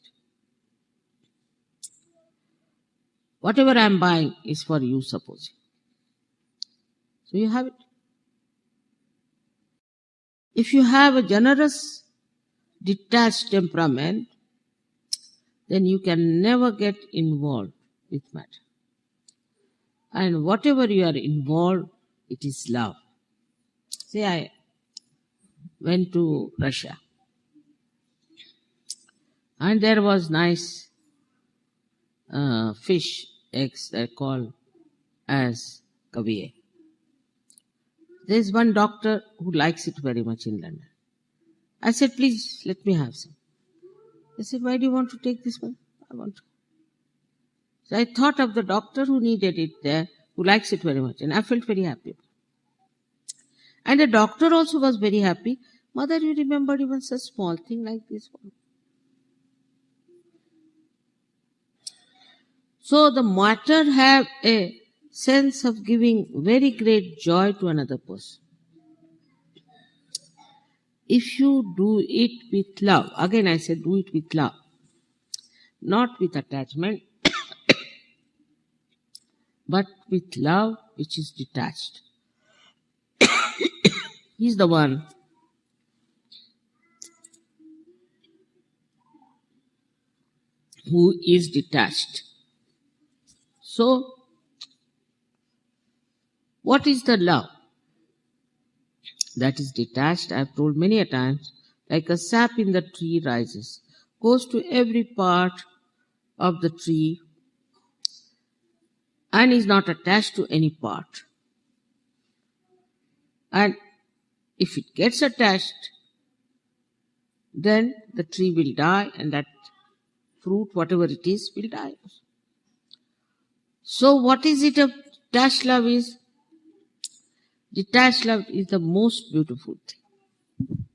Whatever I am buying is for you, supposing. So you have it. If you have a generous, detached temperament, then you can never get involved with matter. And whatever you are involved, it is love. Say I went to Russia. And there was nice fish eggs that are called as kaviye. There is one doctor who likes it very much in London. I said, please let me have some. He said, why do you want to take this one? I want to. So I thought of the doctor who needed it there, who likes it very much, and I felt very happy. And the doctor also was very happy Mother, you remembered even such small thing like this one. So the matter have a sense of giving very great joy to another person. If you do it with love, again I said do it with love, not with attachment, but with love which is detached. He's the one who is detached. So, what is the love that is detached? I have told many a times, like a sap in the tree rises, goes to every part of the tree and is not attached to any part. And if it gets attached, then the tree will die and that fruit, whatever it is, will die. So what is it of detached love is? Detached love is the most beautiful thing.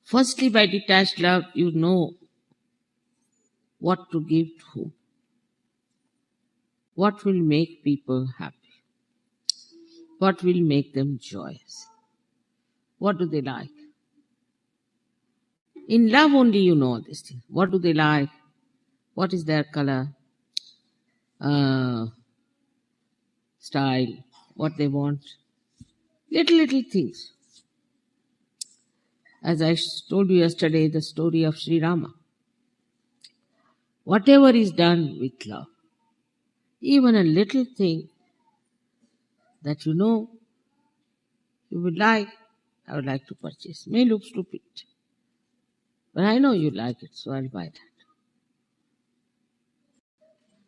Firstly, by detached love, you know what to give to whom, what will make people happy, what will make them joyous, what do they like. In love only you know all these things. What do they like, what is their color, style, what they want, little things. As I told you yesterday, the story of Shri Rama. Whatever is done with love, even a little thing that you know you would like, I would like to purchase. May look stupid, but I know you like it, so I'll buy that.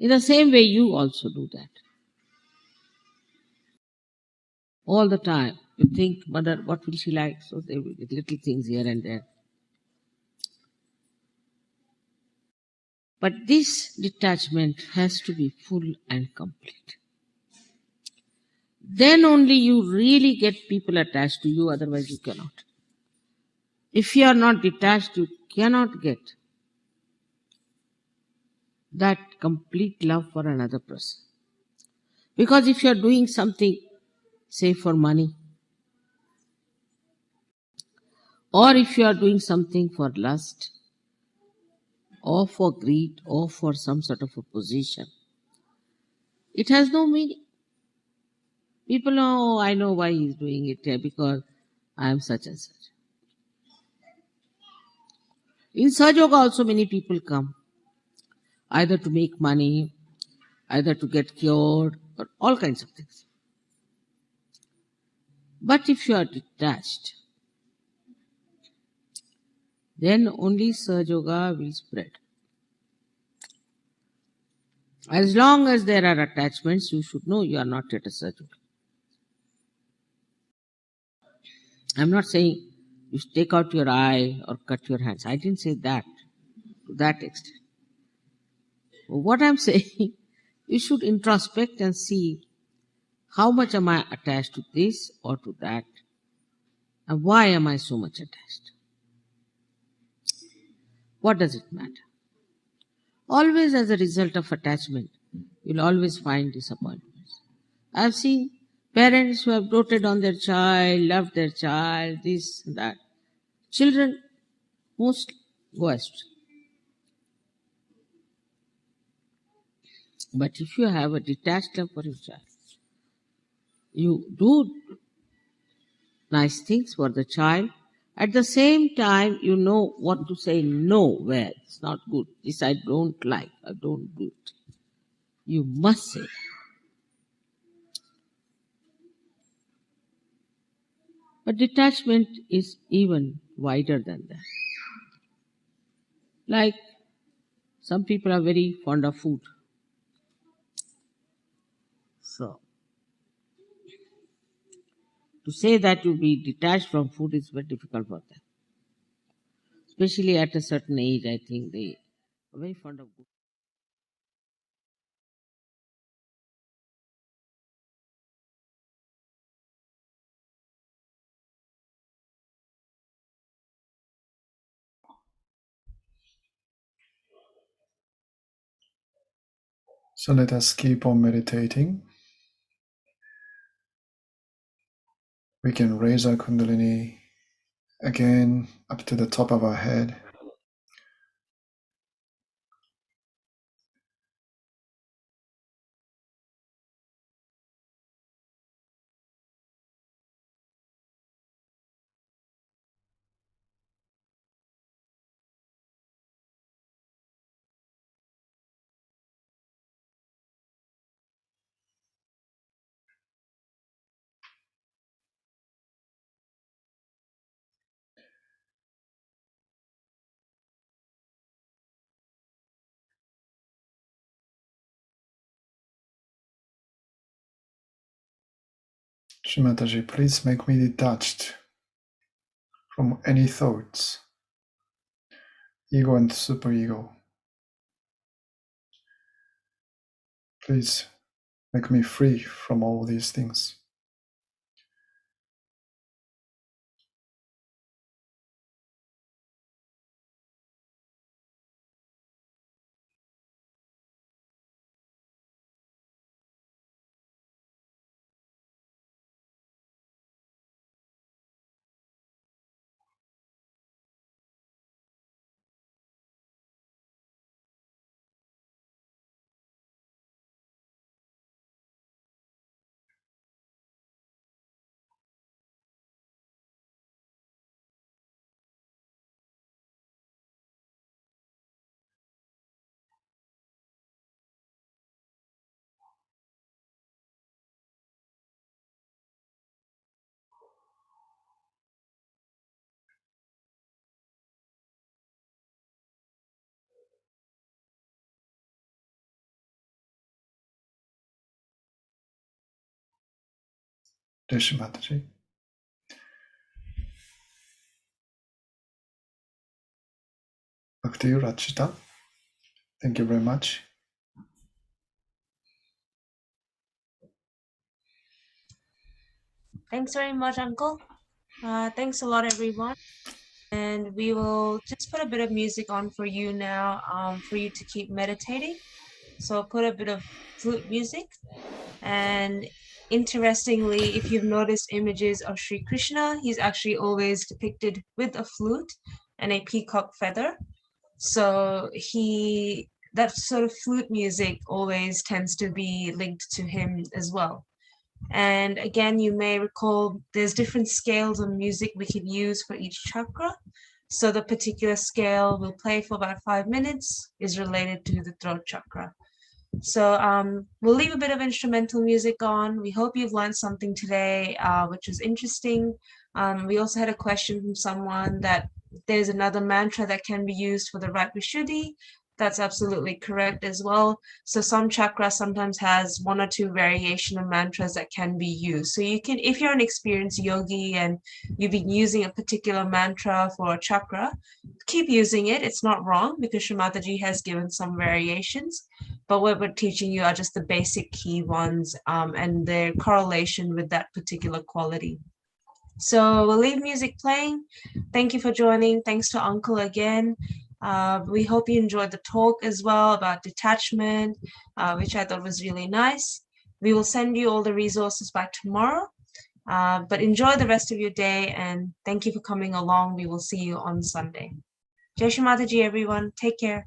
In the same way, you also do that. All the time. You think, mother, what will she like? So there will be little things here and there. But this detachment has to be full and complete. Then only you really get people attached to you, otherwise you cannot. If you are not detached, you cannot get that complete love for another person. Because if you are doing something, say for money, or if you are doing something for lust, or for greed, or for some sort of a position, it has no meaning. People know, oh, I know why he's doing it, because I am such and such. In Sahaja Yoga also many people come, either to make money, either to get cured, or all kinds of things. But if you are detached, then only Sahaja Yoga will spread. As long as there are attachments, you should know you are not at a Sahaja Yoga. I'm not saying you should take out your eye or cut your hands. I didn't say that to that extent. What I'm saying, you should introspect and see how much am I attached to this or to that, and why am I so much attached? What does it matter? Always as a result of attachment, you'll always find disappointments. I've seen parents who have doted on their child, loved their child, this and that. Children most go astray. But if you have a detached love for your child, you do nice things for the child. At the same time, you know what to say no where it's not good. This I don't like, I don't do it. You must say. But detachment is even wider than that. Like some people are very fond of food. So, to say that you be detached from food is very difficult for them. Especially at a certain age, I think they are very fond of food. So let us keep on meditating. We can raise our Kundalini again up to the top of our head. Shri Mataji, please make me detached from any thoughts, ego and superego. Please make me free from all these things. Dear Shri Mataji. Back to you, Rachita. Thank you very much. Thanks very much, Uncle. Thanks a lot, everyone. And we will just put a bit of music on for you now, for you to keep meditating. So I'll put a bit of flute music. And interestingly, if you've noticed images of Shri Krishna, he's actually always depicted with a flute and a peacock feather. So that sort of flute music always tends to be linked to him as well. And again, you may recall there's different scales of music we can use for each chakra. So the particular scale we'll play for about 5 minutes is related to the throat chakra. So we'll leave a bit of instrumental music on. We hope you've learned something today, which was interesting. We also had a question from someone that there's another mantra that can be used for the right Vishuddhi. That's absolutely correct as well. So some chakra sometimes has one or two variation of mantras that can be used. So you can, if you're an experienced yogi and you've been using a particular mantra for a chakra, keep using it. It's not wrong because Shri Mataji has given some variations, but what we're teaching you are just the basic key ones and their correlation with that particular quality. So we'll leave music playing. Thank you for joining. Thanks to Uncle again. We hope you enjoyed the talk as well about detachment, which I thought was really nice. We will send you all the resources by tomorrow. But enjoy the rest of your day and thank you for coming along. We will see you on Sunday. Jai Shri Mataji, everyone. Take care.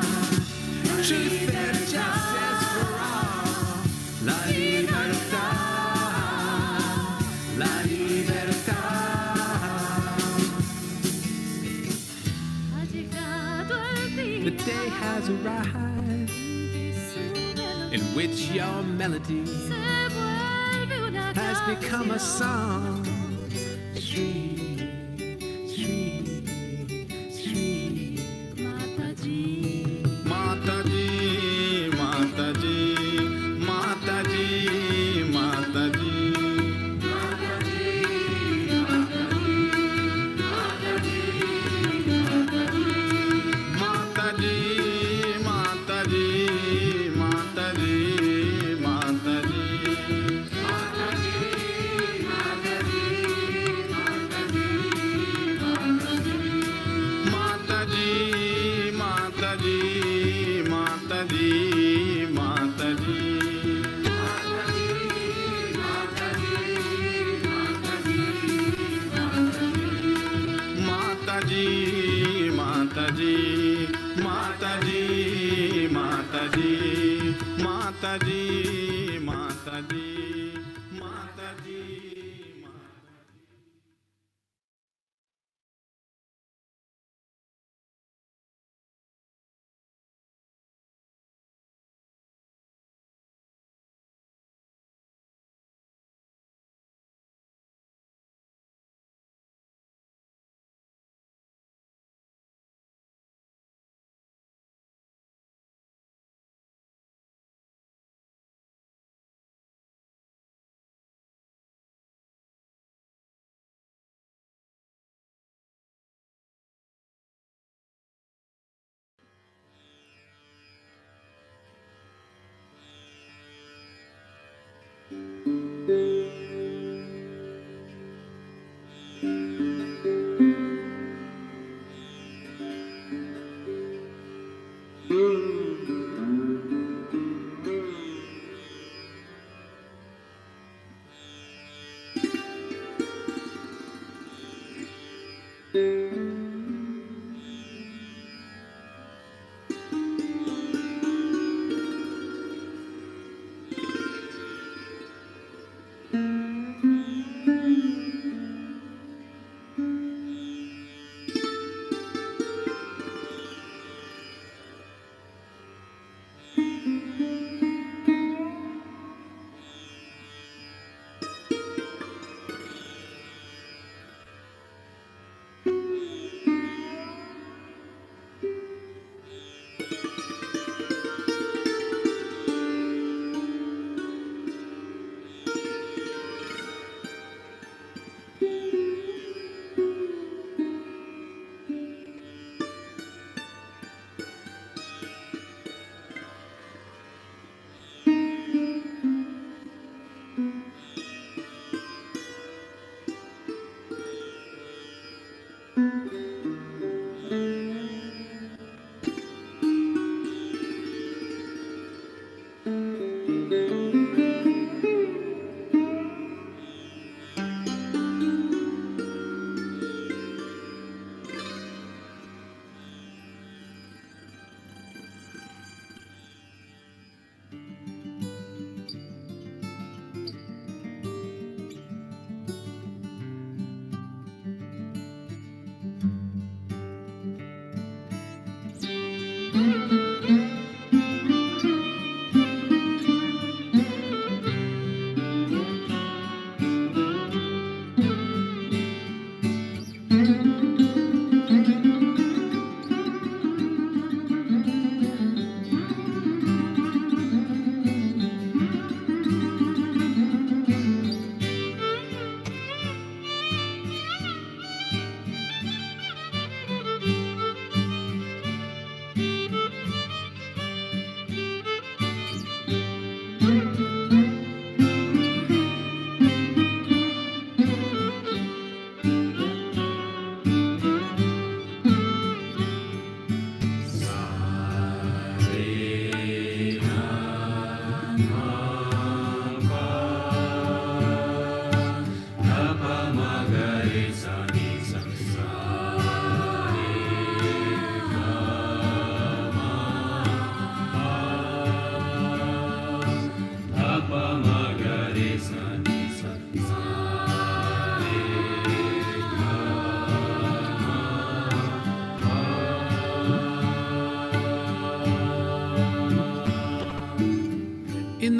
The day has arrived in which your melody has become a song. Shri, Shri, Shri Mataji. Mataji, Mataji, Mataji, Mataji. Mataji, Mataji, Mataji, Mataji. Mataji, Mataji, Mataji, Mataji. Mataji, Mataji, Mataji, Mataji, Mataji, Mataji, Mataji.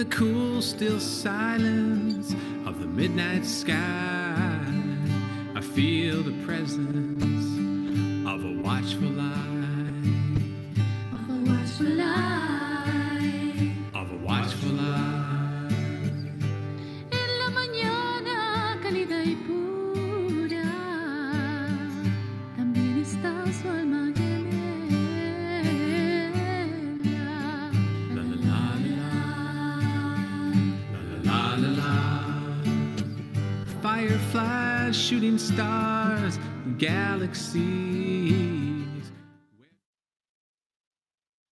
the cool, still silence of the midnight sky, I feel the presence of a watchful eye, of a watchful eye, of a watchful eye. En la mañana cálida y pura, también está su alma gemela. La la la la la la la. Fireflies, shooting stars, galaxies.